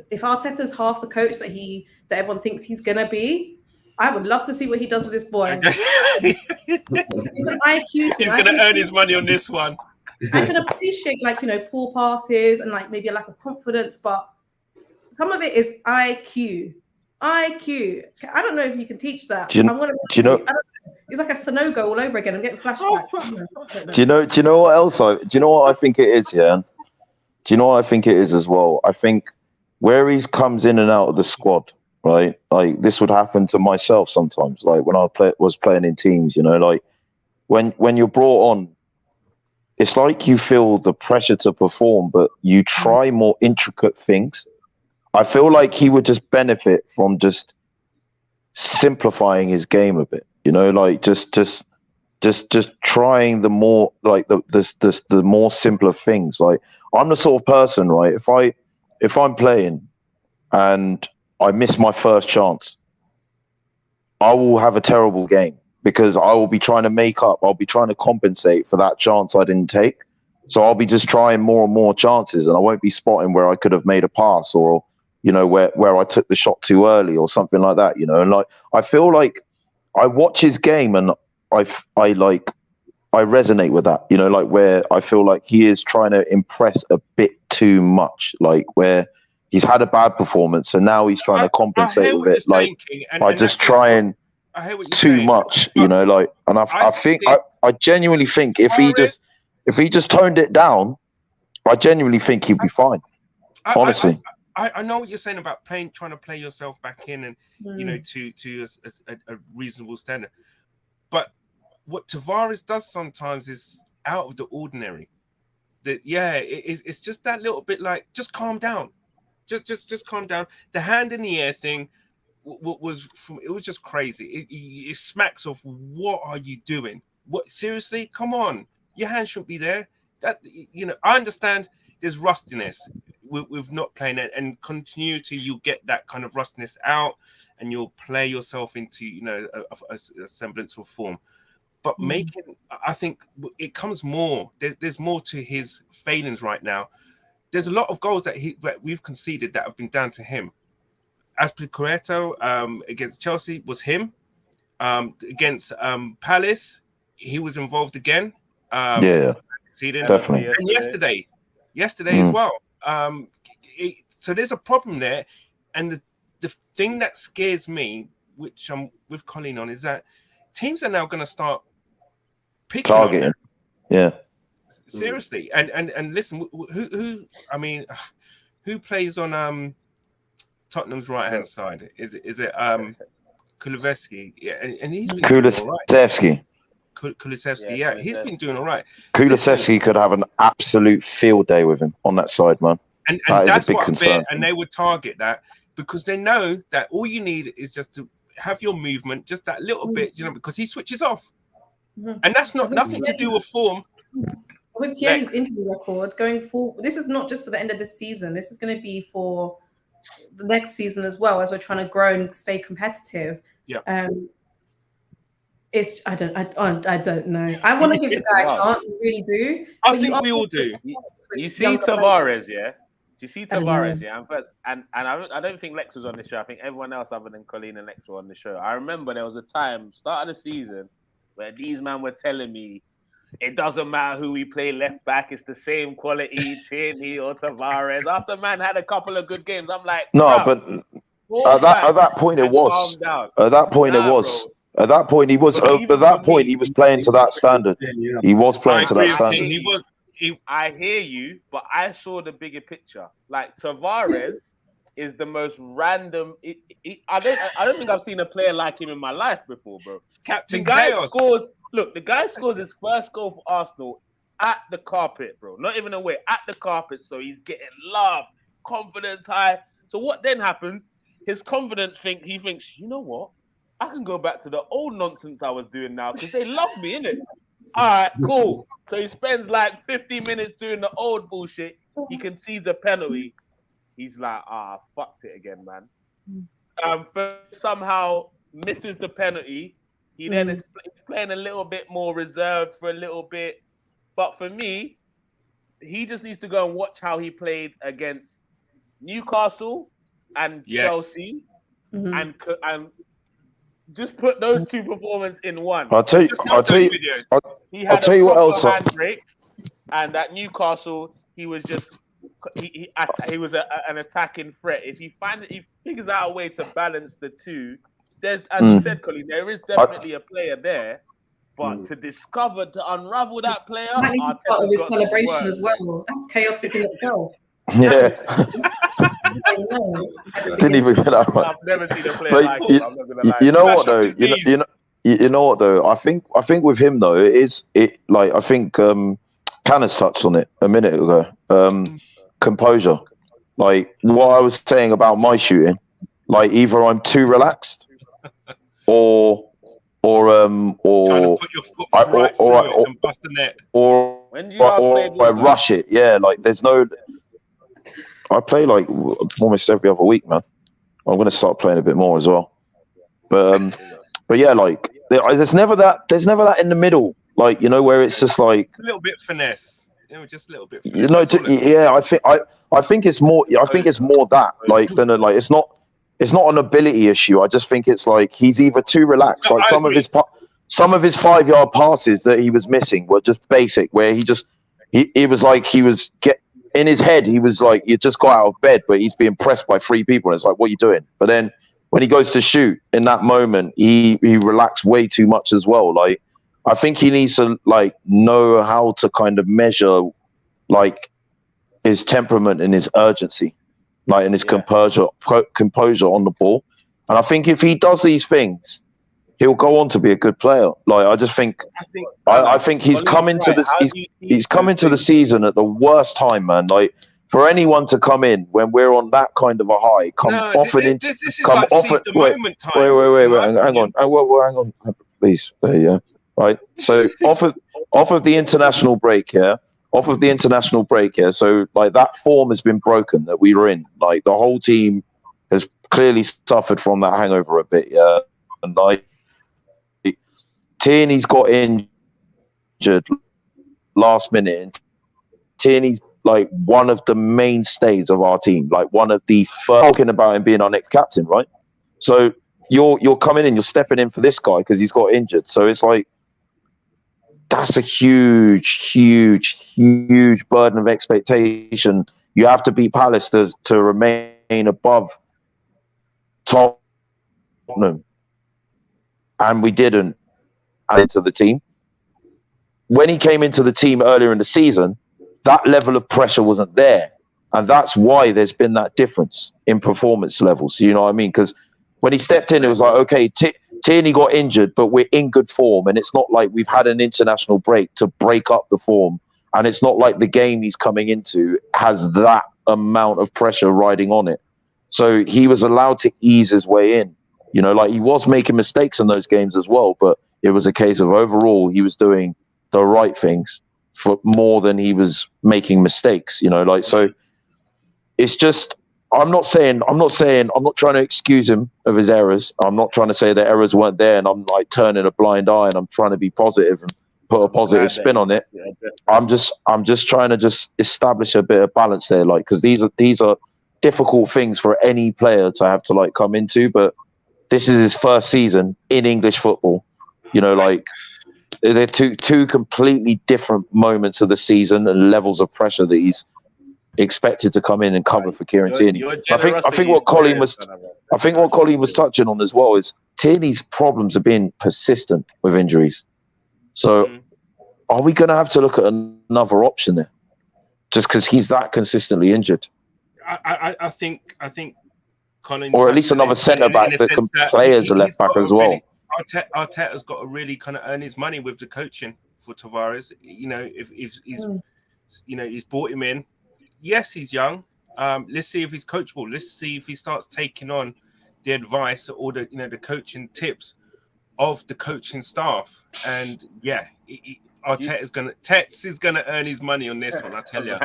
if Arteta's half the coach that everyone thinks he's gonna be, I would love to see what he does with this boy. He's an IQ. He's gonna earn his money on this one. I can appreciate poor passes and maybe a lack of confidence, but some of it is IQ. I don't know if you can teach that. It's like a Sonogo all over again. I'm getting flashbacks. Do you know what else? Do you know what I think it is? Yeah. Do you know what I think it is as well? I think where he comes in and out of the squad, right? Like this would happen to myself sometimes. Like when I was playing in teams, you know, like when you're brought on, it's like you feel the pressure to perform, but you try more intricate things. I feel like he would just benefit from just simplifying his game a bit, you know, like just trying the more like the more simpler things. Like I'm the sort of person, right? If I'm playing and I miss my first chance, I will have a terrible game because I will be trying to make up. I'll be trying to compensate for that chance I didn't take. So I'll be just trying more and more chances, and I won't be spotting where I could have made a pass or, you know, where I took the shot too early or something like that, you know. And like I feel like I watch his game and I resonate with that, you know, like where I feel like he is trying to impress a bit too much, like where he's had a bad performance and now he's trying to compensate with it, like by just trying too much, you know, like, and I think I genuinely think if he just toned it down, I genuinely think he'd be fine. Honestly. I know what you're saying about trying to play yourself back in and you know to a reasonable standard, but what Tavares does sometimes is out of the ordinary. That it's just that little bit like just calm down, just calm down. The hand in the air thing was just crazy. It smacks of what are you doing? What seriously? Come on, your hand shouldn't be there. That you know, I understand there's rustiness with not playing it and continuity. You'll get that kind of rustiness out, and you'll play yourself into you know a semblance of form. But I think it comes more. There's more to his failings right now. There's a lot of goals that we've conceded that have been down to him. Aspilicueta against Chelsea was him. Against Palace, he was involved again. Conceding. Definitely. And yesterday as well. So there's a problem there, and the thing that scares me, which I'm with Colleen on, is that teams are now going to start picking targeting. On yeah. Seriously, and listen, who plays on Tottenham's right hand side? Is it Kulusevski? Yeah, and he's been doing all right. Kulusevski, yeah, he's been doing all right. Kulusevski could have an absolute field day with him on that side, man. And that's what concern. And they would target that because they know that all you need is just to have your movement, just that little bit, you know, because he switches off. And that's nothing to do with form. With Thierry's injury record going forward, this is not just for the end of this season. This is going to be for the next season as well, as we're trying to grow and stay competitive. Yeah. I don't know. I want to give the guy a chance. I really do. I think we all do. You see Tavares, yeah. Do you see Tavares, yeah? And I don't think Lex was on the show. I think everyone else other than Colleen and Lex were on the show. I remember there was a time, start of the season, where these men were telling me it doesn't matter who we play left back, it's the same quality, Tierney or Tavares. After man had a couple of good games, I'm like, no, but at that point it was. At that point it was. At that point he was. At that point he was playing to that standard. He was playing to that standard. He was. I hear you, but I saw the bigger picture. Like Tavares is the most random. I don't think I've seen a player like him in my life before, bro. It's Captain Chaos. The guy scores his first goal for Arsenal at the carpet, bro. Not even away, at the carpet. So he's getting love, confidence high. So what then happens? His confidence he thinks, you know what? I can go back to the old nonsense I was doing now because they love me, innit? All right, cool. So he spends like 50 minutes doing the old bullshit. He concedes a penalty. He's like, fucked it again, man. Somehow misses the penalty. He then is playing a little bit more reserved for a little bit. But for me, he just needs to go and watch how he played against Newcastle and Chelsea and just put those two performances in one. I'll tell you what else. Handbrake, and at Newcastle, he was just he was an attacking threat. If he figures out a way to balance the two, there's, as you said, Colleen, there is definitely a player there But to discover, to unravel that player, That needs to start with his Arteta's got celebration work. as well. That's chaotic in itself. Yeah. Didn't even get that one. I've never seen a player But like him. I'm not gonna lie. you know Flash what up though? his knees. You know what though? I think with him though, I think Canna's touched on it a minute ago. Composure. Like what I was saying about my shooting. Like either I'm too relaxed, or Trying to put your foot right through it and bust the net. or When do you last play I ball, guys? rush it. Yeah, like there's no. I play like almost every other week, man. I'm going to start playing a bit more as well. But yeah, like there's never that in the middle, like where it's just like It's a little bit finesse, just a little bit. Finesse. I think it's more. I think it's more that like than it's not an ability issue. I just think it's like he's either too relaxed. Like some of his 5-yard passes that he was missing were just basic, where he was like he was in his head, he was like, you just got out of bed, but he's being pressed by 3 people. And it's like, what are you doing? But then when he goes to shoot in that moment, he relaxed way too much as well. Like, I think he needs to like know how to kind of measure like his temperament and his urgency, like in his composure on the ball. And I think if he does these things, he'll go on to be a good player. Like I just think, I think he's come into this. He's come into the season at the worst time, man. Like for anyone to come in when we're on that kind of a high, this is like seize the moment time. Wait, hang on, please. There you go. Right. So off of the international break here. So like that form has been broken that we were in. Like the whole team has clearly suffered from that hangover a bit. Yeah, and like. Tierney's got injured last minute. And Tierney's like one of the mainstays of our team, like one of the first talking about him being our next captain, right? So you're coming in, you're stepping in for this guy because he's got injured. So it's like that's a huge burden of expectation. You have to beat Palace to remain above Tottenham, and we didn't. Into the team. When he came into the team earlier in the season, that level of pressure wasn't there. And that's why there's been that difference in performance levels. You know what I mean? Because when he stepped in, it was like, okay, Tierney got injured, but we're in good form. And it's not like we've had an international break to break up the form. And it's not like the game he's coming into has that amount of pressure riding on it. So he was allowed to ease his way in. Like he was making mistakes in those games as well, but it was a case of overall he was doing the right things for more than he was making mistakes. So it's just I'm not trying to excuse him of his errors. I'm not trying to say that errors weren't there and I'm like turning a blind eye and I'm trying to be positive and put a positive spin on it. I'm just trying to just establish a bit of balance there, like because these are difficult things for any player to have to like come into, but this is his first season in English football. Like they're two completely different moments of the season and levels of pressure that he's expected to come in and cover for Kieran Tierney. I think what Colin was touching on as well is Tierney's problems are being persistent with injuries. So are we going to have to look at another option there? Just because he's that consistently injured? I think Colin, or at least another centre back that can play as a left back as well. Arteta's got to really kind of earn his money with the coaching for Tavares. If he's brought him in. Yes, he's young. Let's see if he's coachable. Let's see if he starts taking on the advice or the coaching tips of the coaching staff. And Arteta is gonna earn his money on this one. I tell you.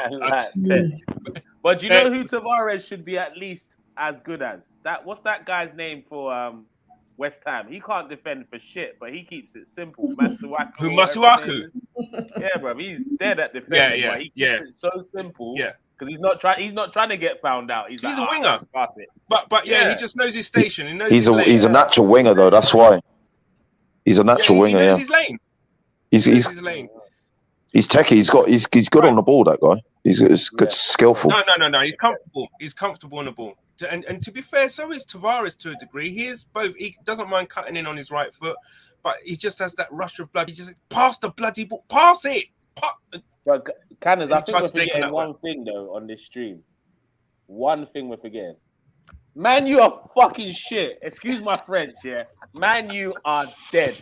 But do you know who Tavares should be at least as good as that? What's that guy's name for West Ham? He can't defend for shit, but he keeps it simple. Masuaku. Yeah, bro, he's dead at defending. But he keeps it so simple. Yeah, because he's not trying to get found out. He's a winger. But he just knows his station. He knows he's a natural winger though. That's why he's a natural winger. He knows his lane. He's lane. He's techie. He's good on the ball. That guy. He's good, skillful. No. He's comfortable. He's comfortable on the ball. And to be fair, so is Tavares to a degree. He is both. He doesn't mind cutting in on his right foot, but he just has that rush of blood. He just pass the bloody ball, pass it. But Canners, I And he think we're tries to take on forgetting that one thing though on this stream. One thing we're forgetting. Man, you are fucking shit. Excuse my French, yeah. Man, you are dead.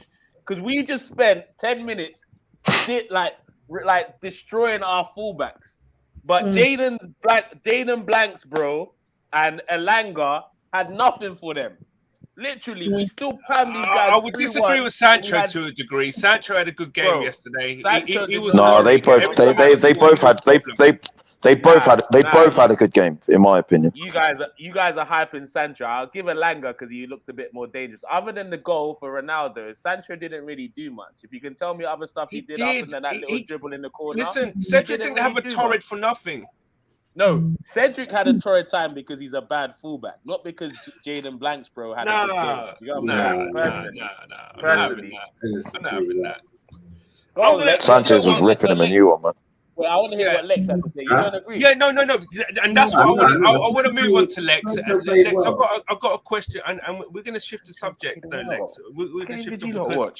Because we just spent 10 minutes like destroying our fullbacks. But Jaden Blanks, bro, and Elanga had nothing for them. Literally, we still pammed these guys. I would disagree with Sancho to a degree. Sancho had a good game yesterday. He was no, they both had a good game, in my opinion. You guys are hyping Sancho. I'll give Elanga because he looked a bit more dangerous. Other than the goal for Ronaldo, Sancho didn't really do much. If you can tell me other stuff he did other than that little dribble in the corner. Listen, Cedric didn't have a torrid for nothing. No, Cedric had a torrid time because he's a bad fullback, not because Jaden Blanks, bro, had a good game. You know what I'm saying? I'm not having that. Sanchez was ripping him a new one, man. Well, I want to hear what Lex has to say. You don't agree? Yeah, no, and that's what I want to move on to Lex. Lex, I've got a question, and we're going to shift the subject, though, Lex. We're going to shift it because...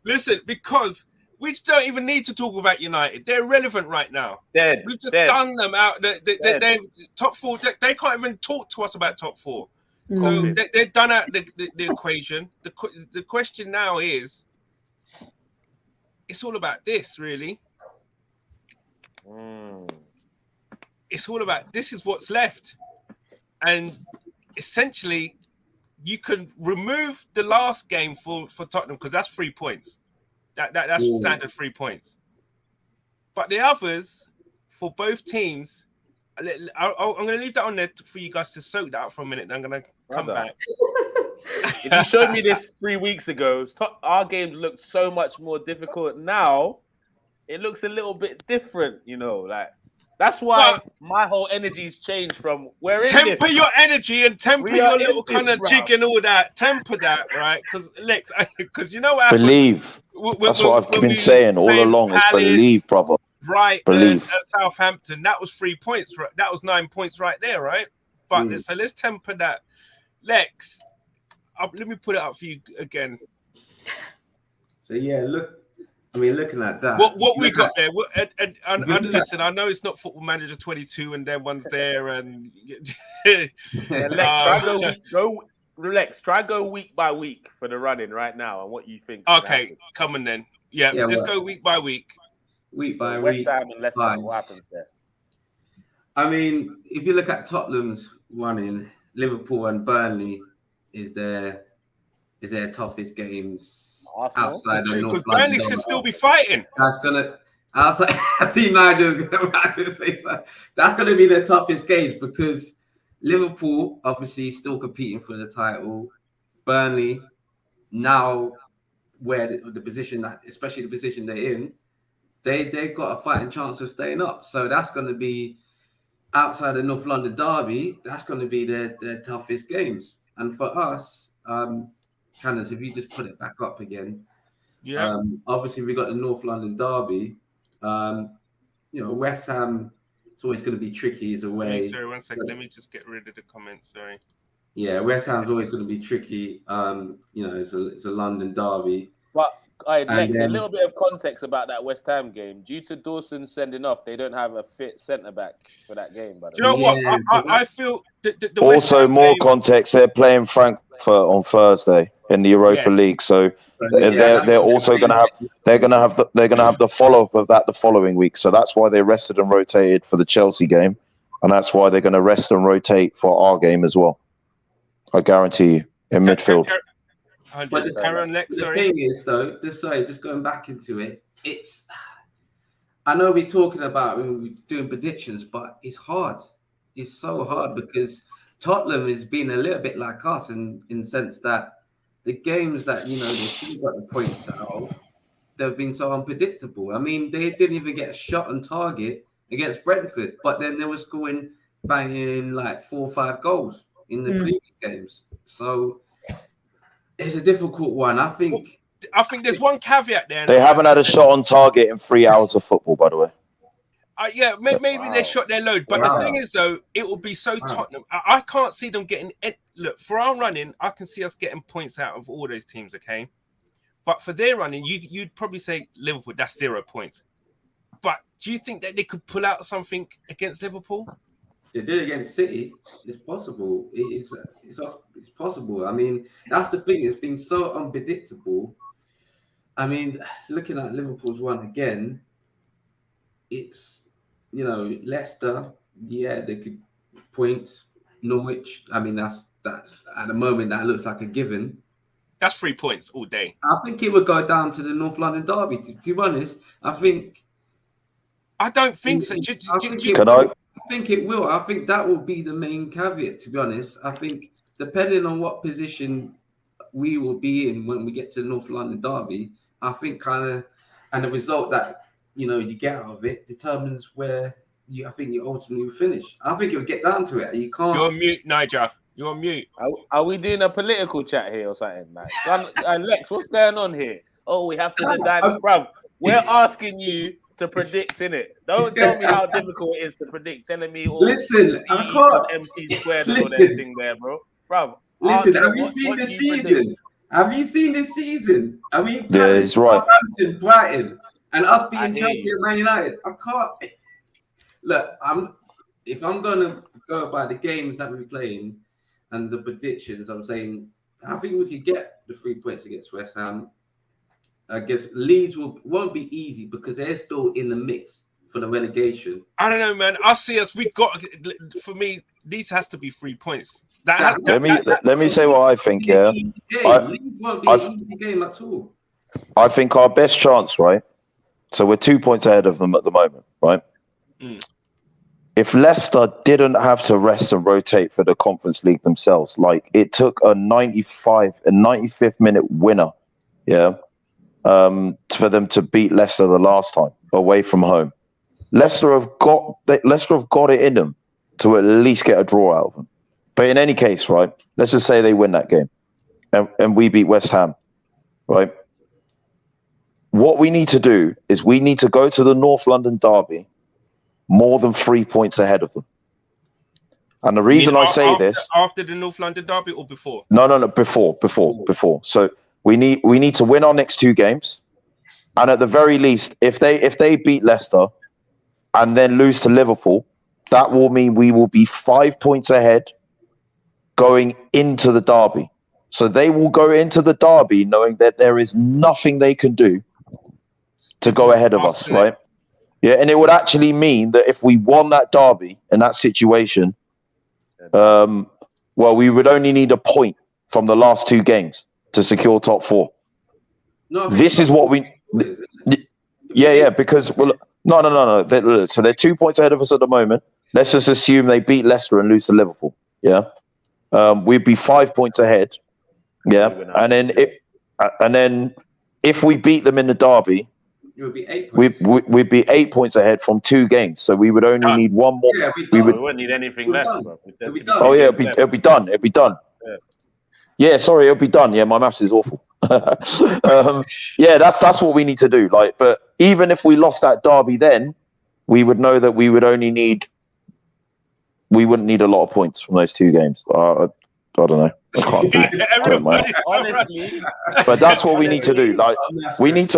Listen, because we don't even need to talk about United. They're irrelevant right now. We've just done them out. They're top four. They can't even talk to us about top four. So they're done out the equation. The question now is, it's all about this, really. It's all about this is what's left. And essentially, you can remove the last game for Tottenham because that's 3 points. That's standard 3 points. But the others, for both teams, I'm going to leave that on there for you guys to soak that out for a minute. I'm going to come back. If you showed me this 3 weeks ago, our games looked so much more difficult. Now, it looks a little bit different, you know. Like that's why my whole energy's changed from we're in temper your energy and temper your little kind of jig and all that. Temper that, right? Because you know what happens. Believe. That's what I've been saying all along. Is believe, brother. Right, believe. At Southampton, that was 3 points. That was 9 points right there, right? But so let's temper that. Lex, let me put it up for you again. So yeah, looking at that. What we got there? And listen, I know it's not Football Manager 22, and then one's there, and Lex, try go week by week for the running right now, and what you think. Okay, come on then. Yeah, let's go week by week. Week by West week. Ham and Leicester. What happens there? I mean, if you look at Tottenham's running, Liverpool and Burnley is their toughest games outside. Because Burnley can still be fighting. That's gonna. I see Nigel about to say something. That's gonna be their toughest games because Liverpool obviously still competing for the title. Burnley now, where the position that, especially the position they're in, they've got a fighting chance of staying up. So that's going to be outside the North London derby. That's going to be their toughest games. And for us, Cannons, if you just put it back up again, obviously we got the North London derby. West Ham. It's always going to be tricky as a way. Sorry, 1 second. Let me just get rid of the comments. Sorry. Yeah, West Ham's always going to be tricky. It's a London derby. But Lex, a little bit of context about that West Ham game. Due to Dawson sending off, they don't have a fit centre back for that game. Do you know what? I feel the also more context. They're playing Frankfurt on Thursday in the Europa League, so they're also going to have they're going to have the follow up of that the following week. So that's why they rested and rotated for the Chelsea game, and that's why they're going to rest and rotate for our game as well. I guarantee you in midfield. But the thing is, though, just going back into it, I know we're talking about when we're doing predictions, but it's hard. It's so hard because Tottenham has been a little bit like us in the sense that the games that, they should have got the points out of, they've been so unpredictable. I mean, they didn't even get a shot on target against Brentford, but then they were scoring, banging like 4 or 5 goals in the previous games. So it's a difficult one. I think there's one caveat there. They haven't had a shot on target in 3 hours of football, by the way. Yeah, maybe they shot their load. But the thing is, though, it will be so Tottenham. I can't see them getting... Look, for our running, I can see us getting points out of all those teams, okay? But for their running, you'd probably say Liverpool, that's 0 points. But do you think that they could pull out something against Liverpool? They did against City. It's possible. It's possible. I mean, that's the thing. It's been so unpredictable. I mean, looking at Liverpool's run again, it's, Leicester, they could points. Norwich, I mean, that's at the moment that looks like a given. That's 3 points all day. I think it would go down to the North London derby. To be honest, I don't think so. I think it will. I think that will be the main caveat. To be honest, I think depending on what position we will be in when we get to the North London derby, I think and the result that you get out of it determines where I think you ultimately will finish. I think it will get down to it. You can't. You're on mute, Niger. You're on mute. Are we doing a political chat here or something? Lex, what's going on here? Oh, we have to deny, bruv. We're asking you to predict, innit? Don't tell me how difficult it is to predict. Telling me all. Listen, I can't. MC squared and all that thing there, bro. Bruv. Listen, have you seen this season? Have you seen this season? I mean, yeah, it's right. Southampton, Brighton, and us being Chelsea and Man United. I can't. Look, if I'm gonna go by the games that we're playing and the predictions, I'm saying I think we could get the 3 points against West Ham. I guess Leeds won't be easy because they're still in the mix for the relegation. I don't know, man. For me, Leeds has to be 3 points. Let me say what I think. Yeah, Leeds won't be an easy game at all. I think our best chance, right? So we're 2 points ahead of them at the moment, right? Mm. If Leicester didn't have to rest and rotate for the Conference League themselves, like it took a 95th minute winner, for them to beat Leicester the last time away from home. Leicester have got it in them to at least get a draw out of them. But in any case, right, let's just say they win that game and we beat West Ham, right? What we need to do is we need to go to the North London derby more than 3 points ahead of them. And the reason I say this... After the North London derby or before? No, before. So we need to win our next 2 games. And at the very least, if they beat Leicester and then lose to Liverpool, that will mean we will be 5 points ahead going into the derby. So they will go into the derby knowing that there is nothing they can do to go ahead of us, right? Yeah, and it would actually mean that if we won that derby in that situation, we would only need a point from the last 2 games to secure top 4. No, this is what we... because... No. So they're 2 points ahead of us at the moment. Let's just assume they beat Leicester and lose to Liverpool. Yeah. We'd be 5 points ahead. Yeah. And then if we beat them in the derby, it would be 8 points. We'd be 8 points ahead from 2 games. So we would only need one more. Yeah, we wouldn't need anything left. It'll be done. It'll be done. Yeah, sorry, it'll be done. Yeah, my maths is awful. That's what we need to do. But even if we lost that derby, then we would know that we wouldn't need a lot of points from those 2 games. I don't know. I can't do it. Honestly, but that's what we need to do. We need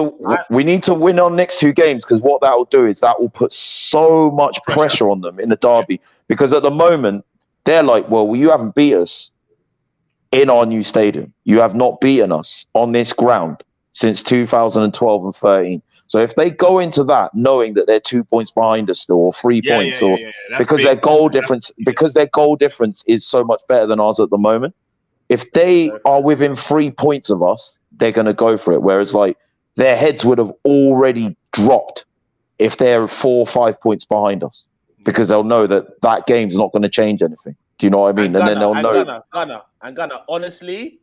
to win our next 2 games, because what that will do is that will put so much pressure on them in the derby. Because at the moment they're like, well, you haven't beat us in our new stadium. You have not beaten us on this ground since 2012 and 13. So if they go into that knowing that they're 2 points behind us still, or 3 points, because their goal difference is so much better than ours at the moment. If they are within 3 points of us, they're going to go for it. Whereas their heads would have already dropped if they're 4 or 5 points behind us, because they'll know that game's not going to change anything. Do you know what I mean? And then they'll know. Ghana, honestly,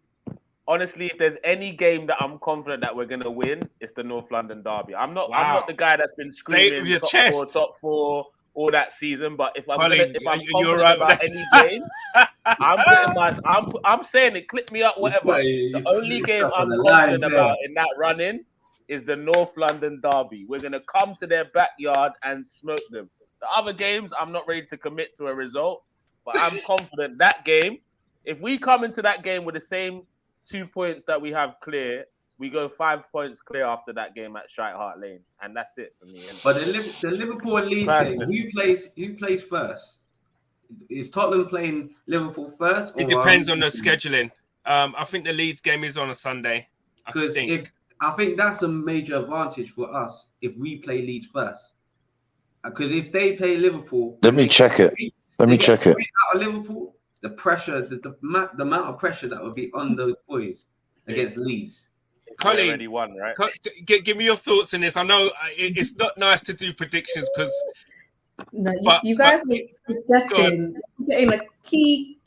if there's any game that I'm confident that we're gonna win, it's the North London derby. I'm not the guy that's been screaming top 4 all that season. But if I'm confident about any game, I'm saying it. Clip me up, whatever. The only game I'm confident about in that running is the North London derby. We're going to come to their backyard and smoke them. The other games, I'm not ready to commit to a result, but I'm confident that game, if we come into that game with the same 2 points that we have clear, we go 5 points clear after that game at Shite Hart Lane, and that's it for me. But the Liverpool and Leeds game, who plays first? Is Tottenham playing Liverpool first? It depends on the scheduling. I think the Leeds game is on a Sunday. Because I think that's a major advantage for us if we play Leeds first. Because if they play Liverpool, let me check it. Let me check it. Out of Liverpool, the pressure, the amount of pressure that would be on those boys against Leeds. Colleen, already won, right? Give me your thoughts on this. I know it's not nice to do predictions because. No, you guys are getting a key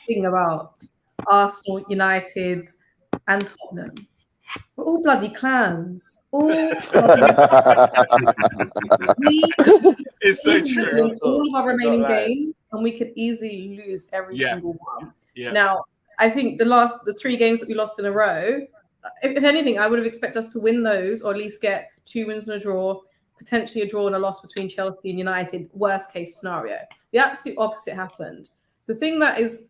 thing about Arsenal, United, and Tottenham. We're all bloody clans. It's so true. All of our remaining games, and we could easily lose every single one. Yeah. Now, I think the 3 games that we lost in a row, if anything, I would have expected us to win those, or at least get 2 wins and a draw, potentially a draw and a loss between Chelsea and United, worst case scenario. The absolute opposite happened. The thing that is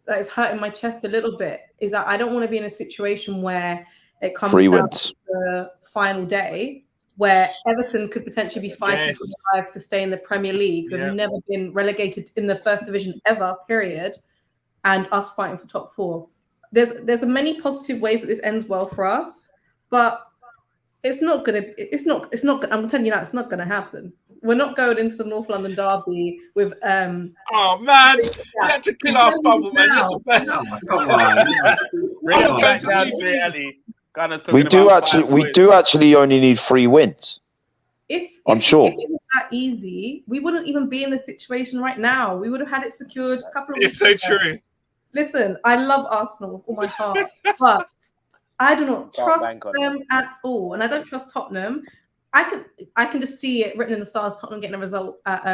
hurting my chest a little bit is that I don't want to be in a situation where it comes down to the final day where Everton could potentially be fighting for their lives to stay in the Premier League, who have never been relegated in the first division ever, period, and us fighting for top 4. There's many positive ways that this ends well for us, but it's not gonna. I'm telling you now, it's not gonna happen. We're not going into the North London derby with. Oh man, you had to kill our bubble, man. You had to press. Come on. We do actually only need 3 wins. If I'm sure it was that easy, we wouldn't even be in this situation right now. We would have had it secured a couple of weeks ago. It's so true. Listen, I love Arsenal with all my heart, but I do not trust them at all, and I don't trust Tottenham. I can just see it written in the stars. Tottenham getting a result at,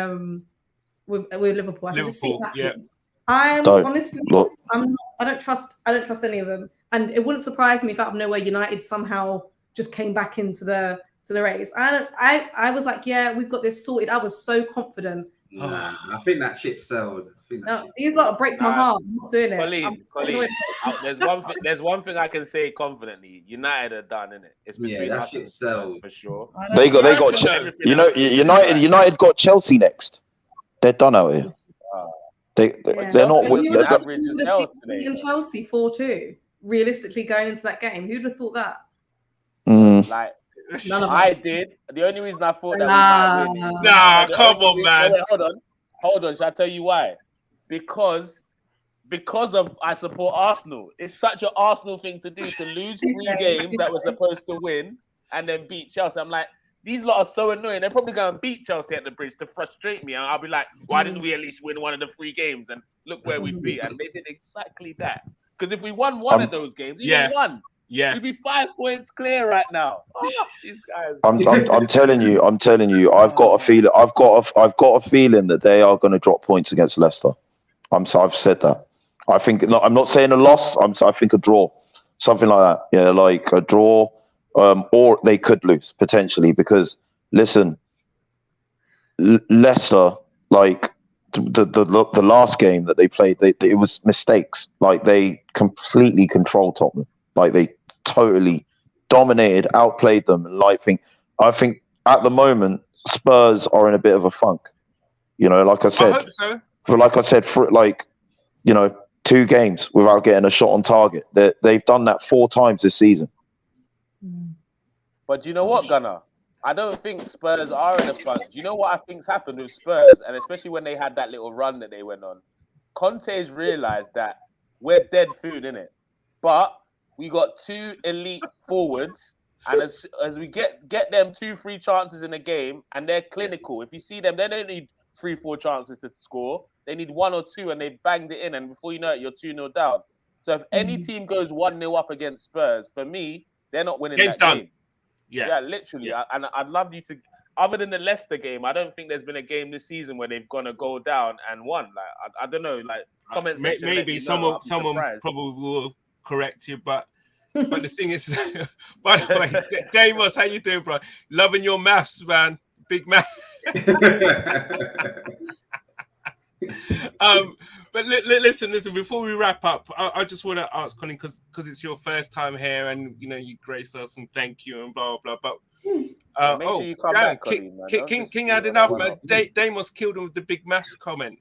with Liverpool. I can just see it happening. I don't trust any of them, and it wouldn't surprise me if out of nowhere United somehow just came back into the race. I was like, yeah, we've got this sorted. I was so confident. I think that ship sailed. These lot break my heart. I'm not doing it. Colleen, there's one thing I can say confidently. United are done, innit? It's between us and Spurs for sure. They got United got Chelsea next. They're done out here. They're not average as hell today. And Chelsea 4-2. Realistically, going into that game, who'd have thought that? Like. None of I did. The only reason I thought that we might win. Come on, man. Hold on. Shall I tell you why? Because of I support Arsenal. It's such an Arsenal thing to do to lose 3 games that we're supposed to win and then beat Chelsea. I'm like, these lot are so annoying. They're probably going to beat Chelsea at the bridge to frustrate me. And I'll be like, why didn't we at least win one of the 3 games? And look where we'd be. And they did exactly that. Because if we won one of those games, we won. Yeah, we'd be 5 points clear right now. These guys. I'm telling you. I've got a feeling. I've got a feeling that they are going to drop points against Leicester. I've said that. I think. I'm not saying a loss. I think a draw, something like that. Yeah, like a draw, or they could lose potentially because listen, Leicester, like the last game that they played, it was mistakes. Like they completely controlled Tottenham. Like they totally dominated, outplayed them. I think at the moment Spurs are in a bit of a funk. You know, like I said, I hope so. But like I said, for 2 games without getting a shot on target. They've done that 4 times this season. But do you know what, Gunnar? I don't think Spurs are in a funk. Do you know what I think's happened with Spurs, and especially when they had that little run that they went on? Conte's realised that we're dead food, innit? But we got 2 elite forwards, and as we get them 2-3 chances in a game, and they're clinical. If you see them, they don't need 3-4 chances to score. They need 1 or 2, and they banged it in, and before you know it, you're 2-0 down. So if any team goes 1-0 up against Spurs, for me, they're not winning that game. Yeah, literally. Yeah. And I'd love you to, other than the Leicester game, I don't think there's been a game this season where they've gone to go down and won. Like I don't know, like comment section. Maybe someone probably will correct you, but But the thing is, by the way, Damos, how you doing, bro? Loving your maths, man. Big math. But listen. Before we wrap up, I just want to ask Colin, because it's your first time here, and you know you grace us and thank you and blah blah. But make sure you come back, Colin, man. King had enough. Damos killed him with the big maths comment.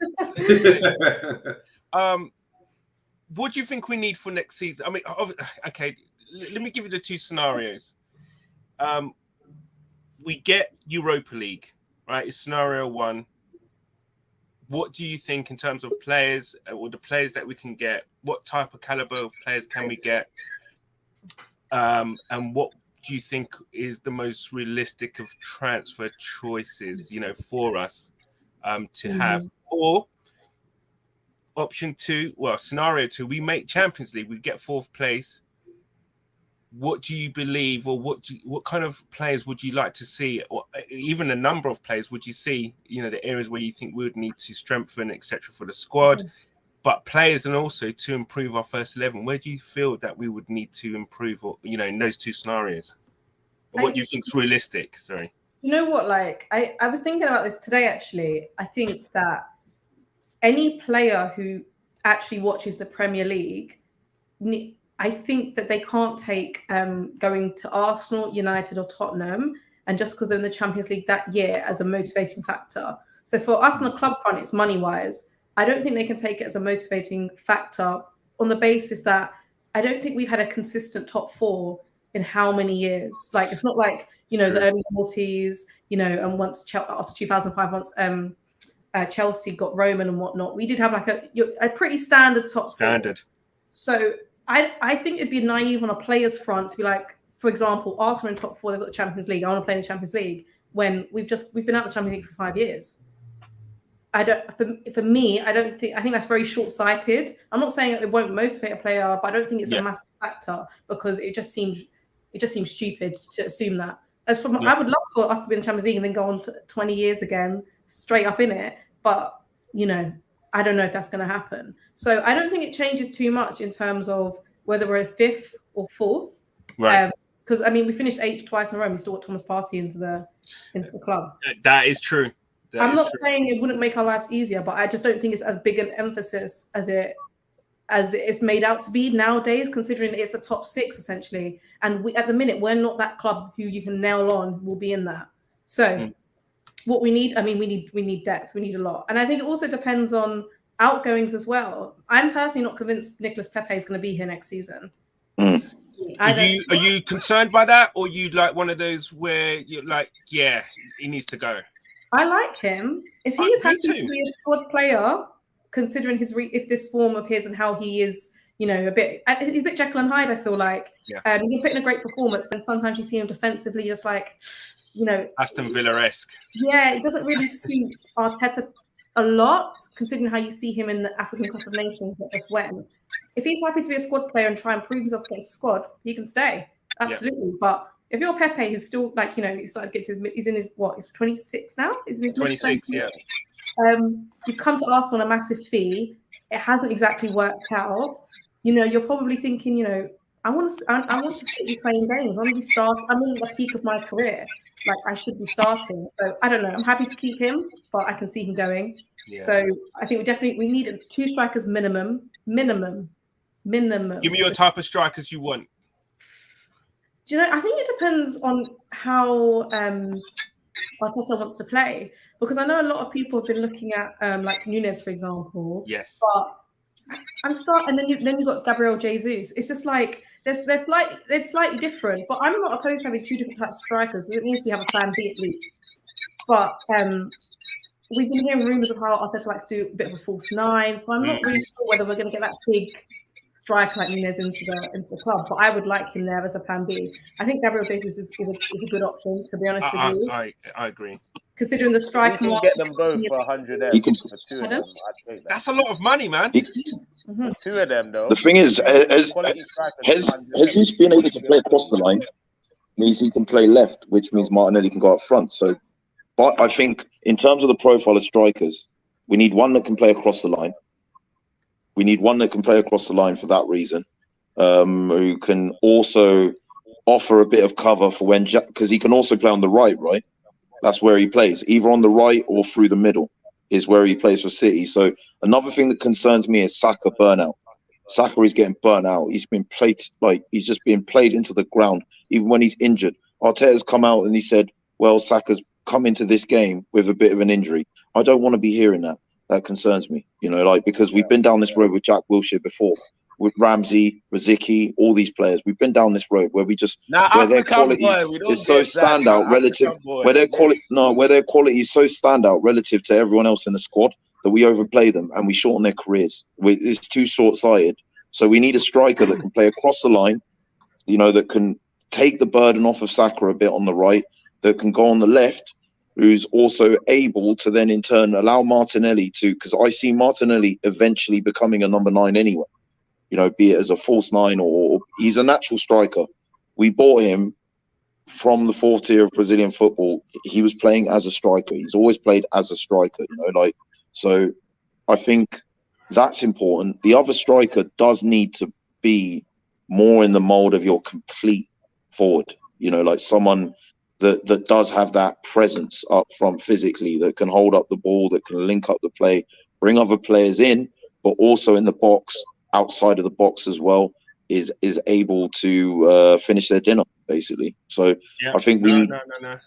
What do you think we need for next season? I mean, okay, let me give you the two scenarios. We get Europa League, right? It's scenario one. What do you think in terms of players, or the players that we can get? What type of caliber of players can we get? And what do you think is the most realistic of transfer choices, you know, for us to have? Or option two, well, scenario two, we make Champions League, we get fourth place. What do you believe, or what kind of players would you like to see, or even a number of players would you see, you know, the areas where you think we would need to strengthen, etc., for the squad, but players, and also to improve our first 11? Where do you feel that we would need to improve, or, you know, in those two scenarios? Or what do you think is realistic? Sorry. You know what, like, I was thinking about this today, actually. I think that any player who actually watches the Premier League, I think that they can't take going to Arsenal, United, or Tottenham, and just because they're in the Champions League that year, as a motivating factor. So for us on the club front, it's money-wise. I don't think they can take it as a motivating factor on the basis that I don't think we've had a consistent top four in how many years. Like, it's not like, you know, the early 40s, you know, and once after 2005, once Chelsea got Roman and whatnot, we did have like a pretty standard top four. So I think it'd be naive on a player's front to be like, for example, Arsenal in top four, they've got the Champions League. I want to play in the Champions League when we've been out of the Champions League for 5 years. For me, I think that's very short-sighted. I'm not saying it won't motivate a player, but I don't think it's a massive factor, because it just seems stupid to assume that. I would love for us to be in the Champions League and then go on to 20 years again, straight up in it. But, you know, I don't know if that's going to happen. So I don't think it changes too much in terms of whether we're fifth or fourth. Right. Because, I mean, we finished eighth twice in a row. We still got Thomas Partey into the club. That is true. I'm not saying it wouldn't make our lives easier, but I just don't think it's as big an emphasis as it's made out to be nowadays, considering it's the top six, essentially. And at the minute, we're not that club who you can nail on will be in that. So what we need, I mean, we need depth. We need a lot. And I think it also depends on outgoings as well. I'm personally not convinced Nicolas Pepe is going to be here next season. Are you concerned by that, or you like one of those where you're like, yeah, he needs to go? I like him. If he's happy to be a squad player, considering if this form of his and how he is, you know, he's a bit Jekyll and Hyde, I feel like. Yeah. He can put in a great performance, but sometimes you see him defensively just like, you know, Aston Villa-esque. Yeah, it doesn't really suit Arteta a lot, considering how you see him in the African Cup of Nations that just went. If he's happy to be a squad player and try and prove himself against the squad, he can stay. Absolutely. Yeah. But if you're Pepe, who's still like, you know, he's starting to get to he's in his, he's 26 now? He's in his 26, yeah. You've come to Arsenal on a massive fee. It hasn't exactly worked out. You know, you're probably thinking, you know, I want to be playing games. I want to be starting. I'm in the peak of my career. Like, I should be starting. So I don't know. I'm happy to keep him, but I can see him going. Yeah. So I think we need 2 strikers minimum. Give me your type of strikers you want. Do you know? I think it depends on how Arteta wants to play, because I know a lot of people have been looking at like Nunes, for example. Yes. But and then you got Gabriel Jesus. It's just like it's slightly different. But I'm not opposed to having 2 different types of strikers. It means we have a plan B at least. But we've been hearing rumours of how Arteta likes to do a bit of a false 9. So I'm not really sure whether we're going to get that big striker like Nunes into the club. But I would like him there as a plan B. I think Gabriel Jesus is a good option, to be honest with you. I agree. Considering the striker, you can get them both for 100M. For 2 of them, I'd take that. That's a lot of money, man. 2 of them, though. The thing is, Jesus being able to play across the line means he can play left, which means Martinelli can go up front. So, but I think in terms of the profile of strikers, we need one that can play across the line. We need one that can play across the line for that reason. who can also offer a bit of cover for when because he can also play on the right, right? That's where he plays, either on the right or through the middle is where he plays for City. So another thing that concerns me is Saka burnout. Saka is getting burnt out. He's been played he's just being played into the ground, even when he's injured. Arteta's come out and he said, well, Saka's come into this game with a bit of an injury. I don't want to be hearing that. That concerns me, because we've been down this road with Jack Wilshere before, with Ramsey, Rosicky, all these players. We've been down this road where we just where their quality is so standout relative where their quality is so standout relative to everyone else in the squad that we overplay them and we shorten their careers. It's too short-sighted. So we need a striker that can play across the line, that can take the burden off of Saka a bit on the right, that can go on the left, who's also able to then in turn allow Martinelli to, because I see Martinelli eventually becoming a number 9 anyway, be it as a false 9 or he's a natural striker. We bought him from the 4th tier of Brazilian football. He was playing as a striker. He's always played as a striker, so I think that's important. The other striker does need to be more in the mold of your complete forward, someone that does have that presence up front physically, that can hold up the ball, that can link up the play, bring other players in, but also in the box, outside of the box as well, is able to finish their dinner, basically. So I think we need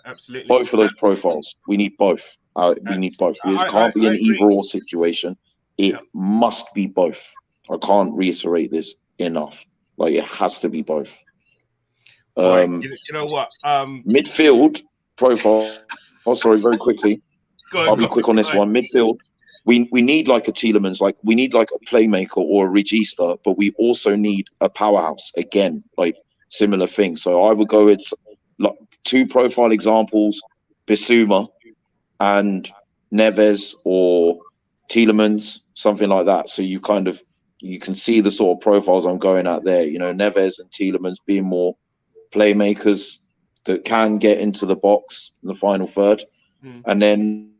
absolutely both of those profiles. We need both. We need both. It can't be an either-or situation. It must be both. I can't reiterate this enough. It has to be both. Do you know what? Midfield profile. Oh, sorry, very quickly. I'll be quick on this one. Midfield. We need like a Tielemans, we need like a playmaker or a regista, but we also need a powerhouse. Again, similar thing. So I would go with 2 profile examples: Bissouma and Neves, or Tielemans, something like that. So you can see the sort of profiles I'm going at there. Neves and Tielemans being more playmakers that can get into the box in the final third, and then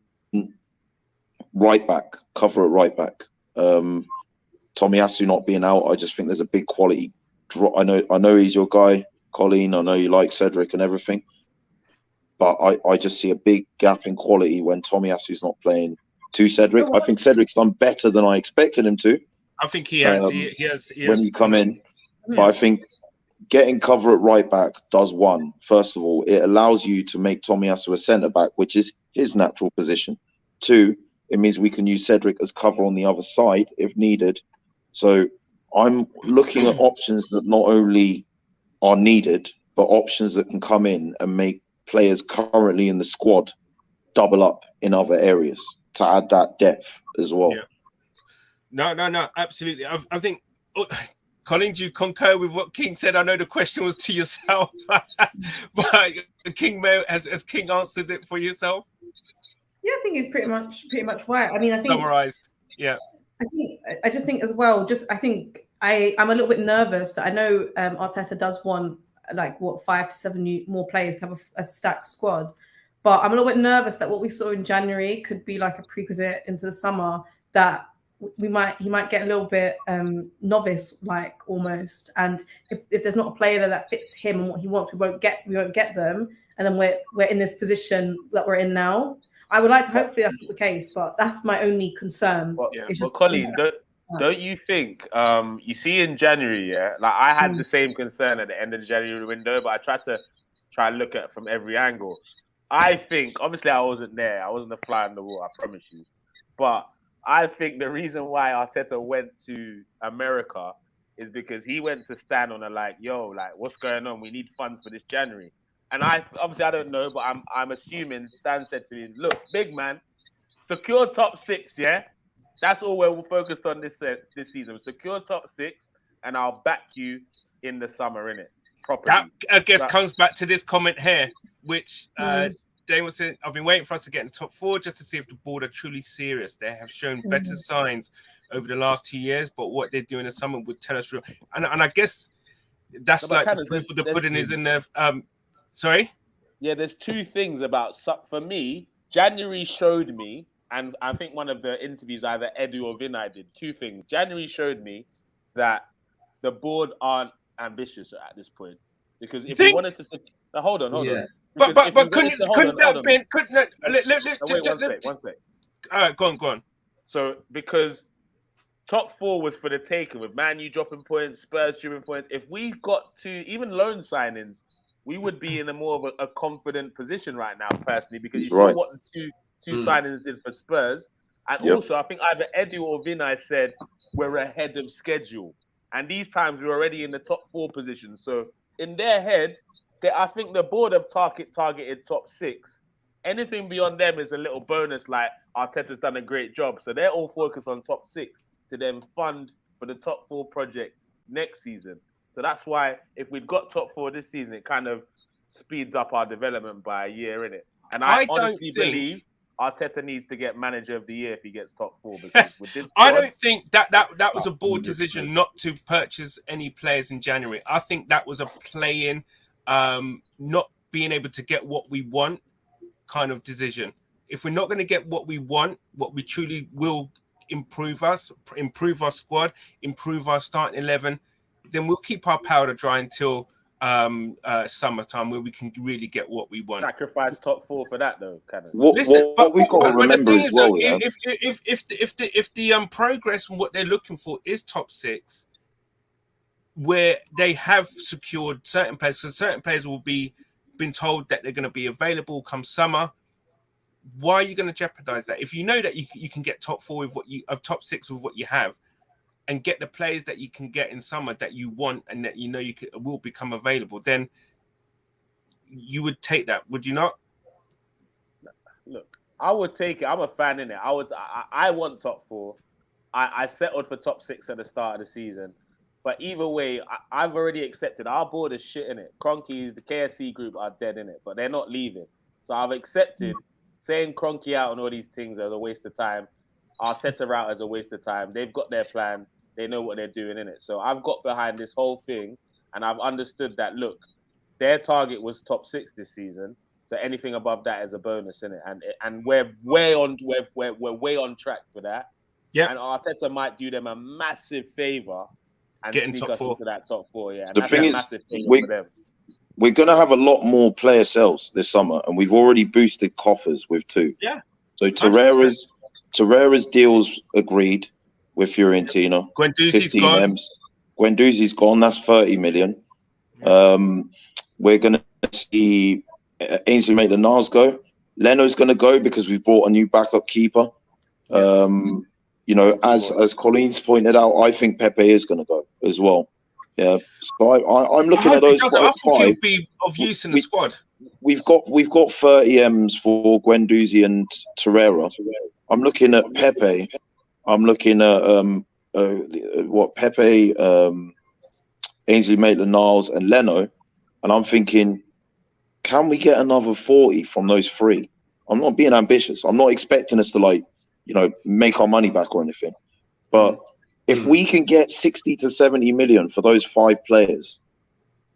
right back, cover at right back. Tomiyasu not being out, I just think there's a big quality drop. I know he's your guy, Colleen. I know you like Cedric and everything, but I just see a big gap in quality when Tomiyasu's not playing to Cedric. I think Cedric's done better than I expected him to. I think he has. He has when he come in, but I think getting cover at right back does one. First of all, it allows you to make Tomiyasu a centre back, which is his natural position. 2, it means we can use Cedric as cover on the other side if needed. So I'm looking at options that not only are needed, but options that can come in and make players currently in the squad double up in other areas to add that depth as well. Yeah. No, absolutely. I think, Colin, do you concur with what King said? I know the question was to yourself, but King has King answered it for yourself? Yeah, I think he's pretty much right. I mean, I think summarized. Yeah. I just think as well. I think I'm a little bit nervous that I know Arteta does want 5 to 7 more players to have a stacked squad, but I'm a little bit nervous that what we saw in January could be like a prerequisite into the summer, that he might get a little bit novice almost, and if there's not a player there that fits him and what he wants, we won't get them, and then we're in this position that we're in now. I would like to hopefully that's not the case, but that's my only concern. But Colleen, don't you think you see in January, I had the same concern at the end of the January window, but I tried to look at it from every angle. I think, obviously I wasn't there, I wasn't a fly on the wall, I promise you, but I think the reason why Arteta went to America is because he went to Stan on what's going on? We need funds for this January. And I don't know, but I'm assuming Stan said to him, look, big man, secure top 6, yeah? That's all we're focused on this season. Secure top 6, and I'll back you in the summer, innit? Properly. That, I guess, comes back to this comment here, which Dane was saying, I've been waiting for us to get in the top 4 just to see if the board are truly serious. They have shown better signs over the last 2 years, but what they do in the summer would tell us real. And I guess that's the proof of the pudding is in the... Sorry? Yeah, there's 2 things about... For me, January showed me, and I think one of the interviews either Edu or Vinay did, 2 things. January showed me that the board aren't ambitious at this point, because if think? we wanted to, hold on. Yeah. But couldn't that been? Wait, one sec. All right, go on. So because top 4 was for the taking, with Man U dropping points, Spurs dropping points. If we got to even loan signings, we would be in a more of a confident position right now, personally, because you saw what the two signings did for Spurs. And also, I think either Edu or Vinay said we're ahead of schedule. And these times we're already in the top 4 position. So in their head, I think the board have targeted top 6. Anything beyond them is a little bonus, like Arteta's done a great job. So they're all focused on top 6 to then fund for the top 4 project next season. So that's why if we'd got top 4 this season, it kind of speeds up our development by a year, innit? And I honestly believe Arteta needs to get manager of the year if he gets top 4. Because with this I don't think that was a board decision not to purchase any players in January. I think that was a play-in, not being able to get what we want kind of decision. If we're not going to get what we want, what we truly will improve our squad, improve our starting 11, then we'll keep our powder dry until summertime, where we can really get what we want. Sacrifice top 4 for that, though, kind of. What we got to remember as well, if the progress and what they're looking for is top 6, where they have secured certain players, so certain players will been told that they're going to be available come summer. Why are you going to jeopardize that? If you know that you can get top 4 with top 6 with what you have, and get the players that you can get in summer that you want and that you know will become available, then you would take that, would you not? Look, I would take it. I'm a fan in it. I want top 4. I settled for top 6 at the start of the season. But either way, I've already accepted. Our board is shit in it. Kroenke's, the KSC group are dead in it, but they're not leaving. So I've accepted saying Kroenke out and all these things are a waste of time. Arteta out as a waste of time. They've got their plan. They know what they're doing in it. So I've got behind this whole thing, and I've understood that, look, their target was top 6 this season. So anything above that is a bonus in it. And we're way on track for that. Yeah. And Arteta might do them a massive favor and getting sneak us into that top 4. Yeah. And the thing is, massive favor for them. We're going to have a lot more player sales this summer, and we've already boosted coffers with 2. Yeah. So Torreira's deals agreed with Fiorentina. Guendouzi's gone. M's. Guendouzi's gone. That's 30 million. We're going to see Ainsley Maitland-Niles go. Leno's going to go because we've brought a new backup keeper. As Colleen's pointed out, I think Pepe is going to go as well. Yeah, so I'm looking at those. I think he'll be of use in the squad. We've got 30 M's for Guendouzi and Torreira. I'm looking at Pepe. I'm looking at Pepe, Ainsley Maitland-Niles, and Leno, and I'm thinking, can we get another 40 from those 3? I'm not being ambitious. I'm not expecting us to make our money back or anything, but if we can get 60 to 70 million for those 5 players,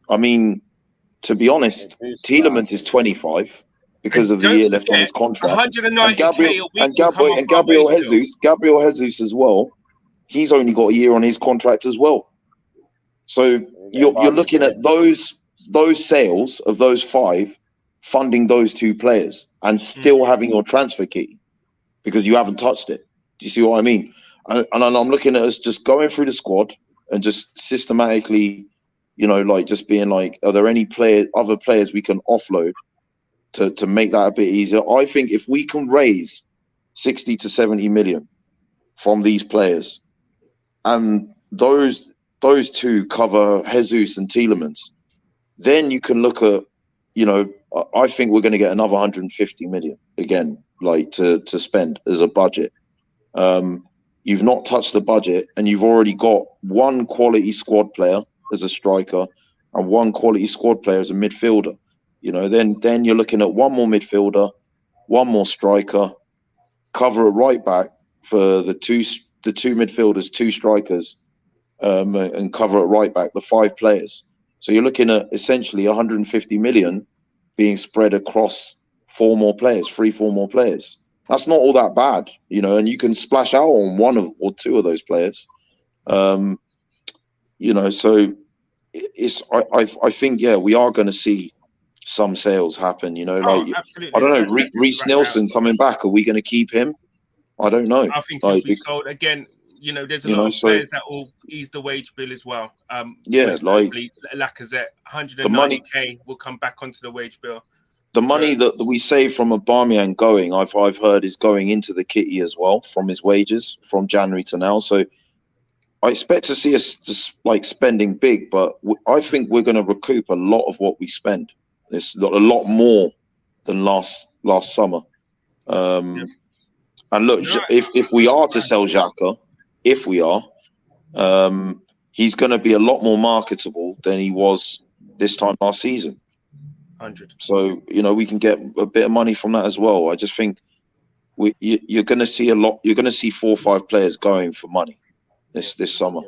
I mean, to be honest, Tielemans is 25 because of the year left on his contract. 190K and Gabriel Jesus as well. He's only got a year on his contract as well. So you're looking at those sales of those 5 funding those 2 players and still having your transfer key because you haven't touched it. Do you see what I mean? And I'm looking at us just going through the squad and just systematically, just being like, are there any other players we can offload to make that a bit easier? I think if we can raise 60 to 70 million from these players, and those 2 cover Jesus and Tielemans, then you can look at, I think we're going to get another 150 million again, to spend as a budget. You've not touched the budget, and you've already got 1 quality squad player as a striker and 1 quality squad player as a midfielder. Then you're looking at 1 more midfielder, 1 more striker, cover a right back for the two midfielders, 2 strikers, and cover a right back, the 5 players. So you're looking at essentially 150 million being spread across 4 more players, 3-4 more players. That's not all that bad, and you can splash out on 1 or 2 of those players. you know, so it's I think we are going to see some sales happen. You know, like absolutely. I don't know, Reece Nelson coming back. Are we going to keep him? I don't know. I think he'll be sold again. You know, there's a lot of players that will ease the wage bill as well. Like Lacazette, 190k will come back onto the wage bill. The money that we save from Aubameyang going, I've heard, is going into the kitty as well from his wages from January to now. So I expect to see us just like spending big, but I think we're going to recoup a lot of what we spend. It's a lot more than last summer. And look, if we are to sell XHAKA, if we are, he's going to be a lot more marketable than he was this time last season. 100. So, you know, we can get a bit of money from that as well. I just think you're going to see a lot. You're going to see 4 or 5 players going for money this summer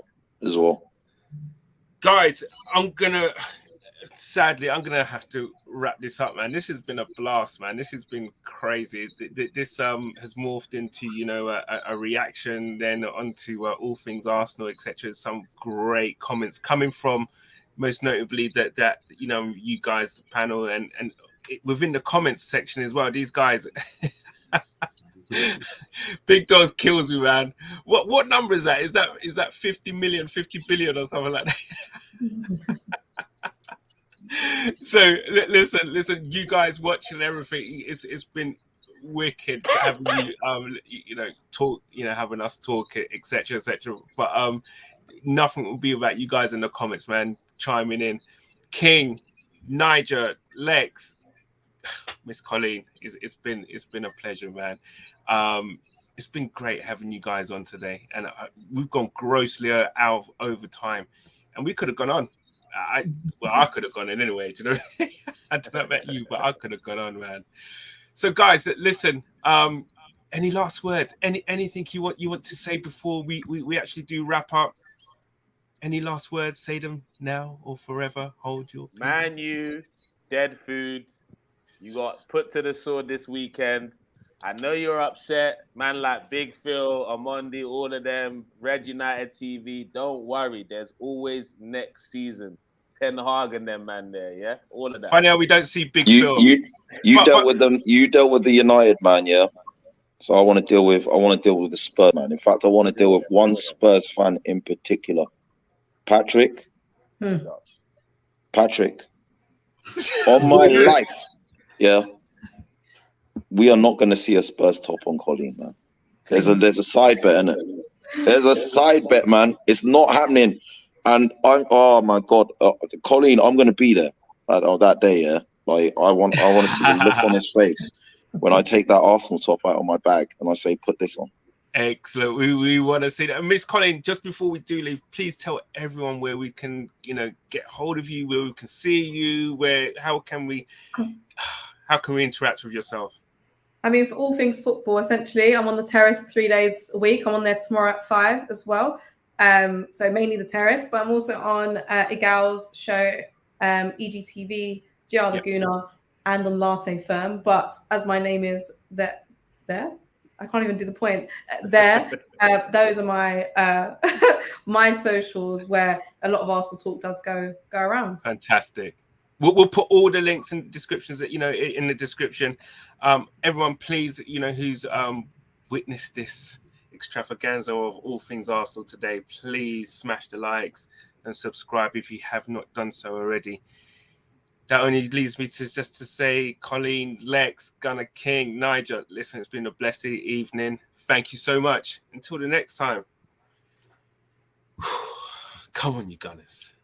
as well. Guys, sadly, I'm going to have to wrap this up, man. This has been a blast, man. This has been crazy. This has morphed into, you know, a reaction, then onto all things Arsenal, etc. Some great comments coming from, most notably, that you know, you guys, the panel, and within the comments section as well. These guys, Big Dogs kills me, man. What number is that? Is that 50 million, 50 billion, or something like that? So listen, you guys watching everything. It's been wicked having you, you know, talk, you know, having us talk, etc., etc. But nothing will be about you guys in the comments, man, chiming in. King, Niger, Lex, Miss Colleen, it's been a pleasure, man. It's been great having you guys on today, and we've gone grossly out over time, and we could have gone on. I could have gone in anyway. Do you know? I don't know about you, but I could have gone on, man. So, guys, listen. Any last words? Anything you want to say before we actually do wrap up? Any last words? Say them now or forever. Hold your peace. Man, you dead food. You got put to the sword this weekend. I know you're upset. Man like Big Phil, Amondi, all of them, Red United TV. Don't worry. There's always next season. Ten Hag and them, man, there, yeah? All of that. Funny how we don't see Big Phil. You dealt with them. You dealt with the United man, yeah? So I want to deal with the Spurs man. In fact, I want to deal with one Spurs fan in particular. Patrick. Patrick. On my life, yeah. We are not going to see a Spurs top on Colleen, man. There's a side bet in it. There's a side bet, man. It's not happening. And oh my God, Colleen, I'm going to be there that day. Yeah, like I want to see the look on his face when I take that Arsenal top out of my bag and I say, put this on. Excellent. We want to see that. Miss Colleen, just before we do leave, please tell everyone where we can, you know, get hold of you, where we can see you, how can we interact with yourself? I mean, for all things football, essentially, I'm on the terrace 3 days a week. I'm on there tomorrow at 5 as well. So mainly the terrace, but I'm also on Igal's show, EGTV, GR Laguna, and on Latte Firm. But as my name is there, I can't even do the point. Those are my my socials where a lot of Arsenal talk does go around. Fantastic. We'll put all the links and descriptions that, you know, in the description. Everyone, please, you know, who's witnessed this extravaganza of all things Arsenal today, please smash the likes and subscribe if you have not done so already. That only leaves me to say, Colleen, Lex, Gunner, King, Niger, listen, it's been a blessed evening. Thank you so much. Until the next time. Come on, you Gunners.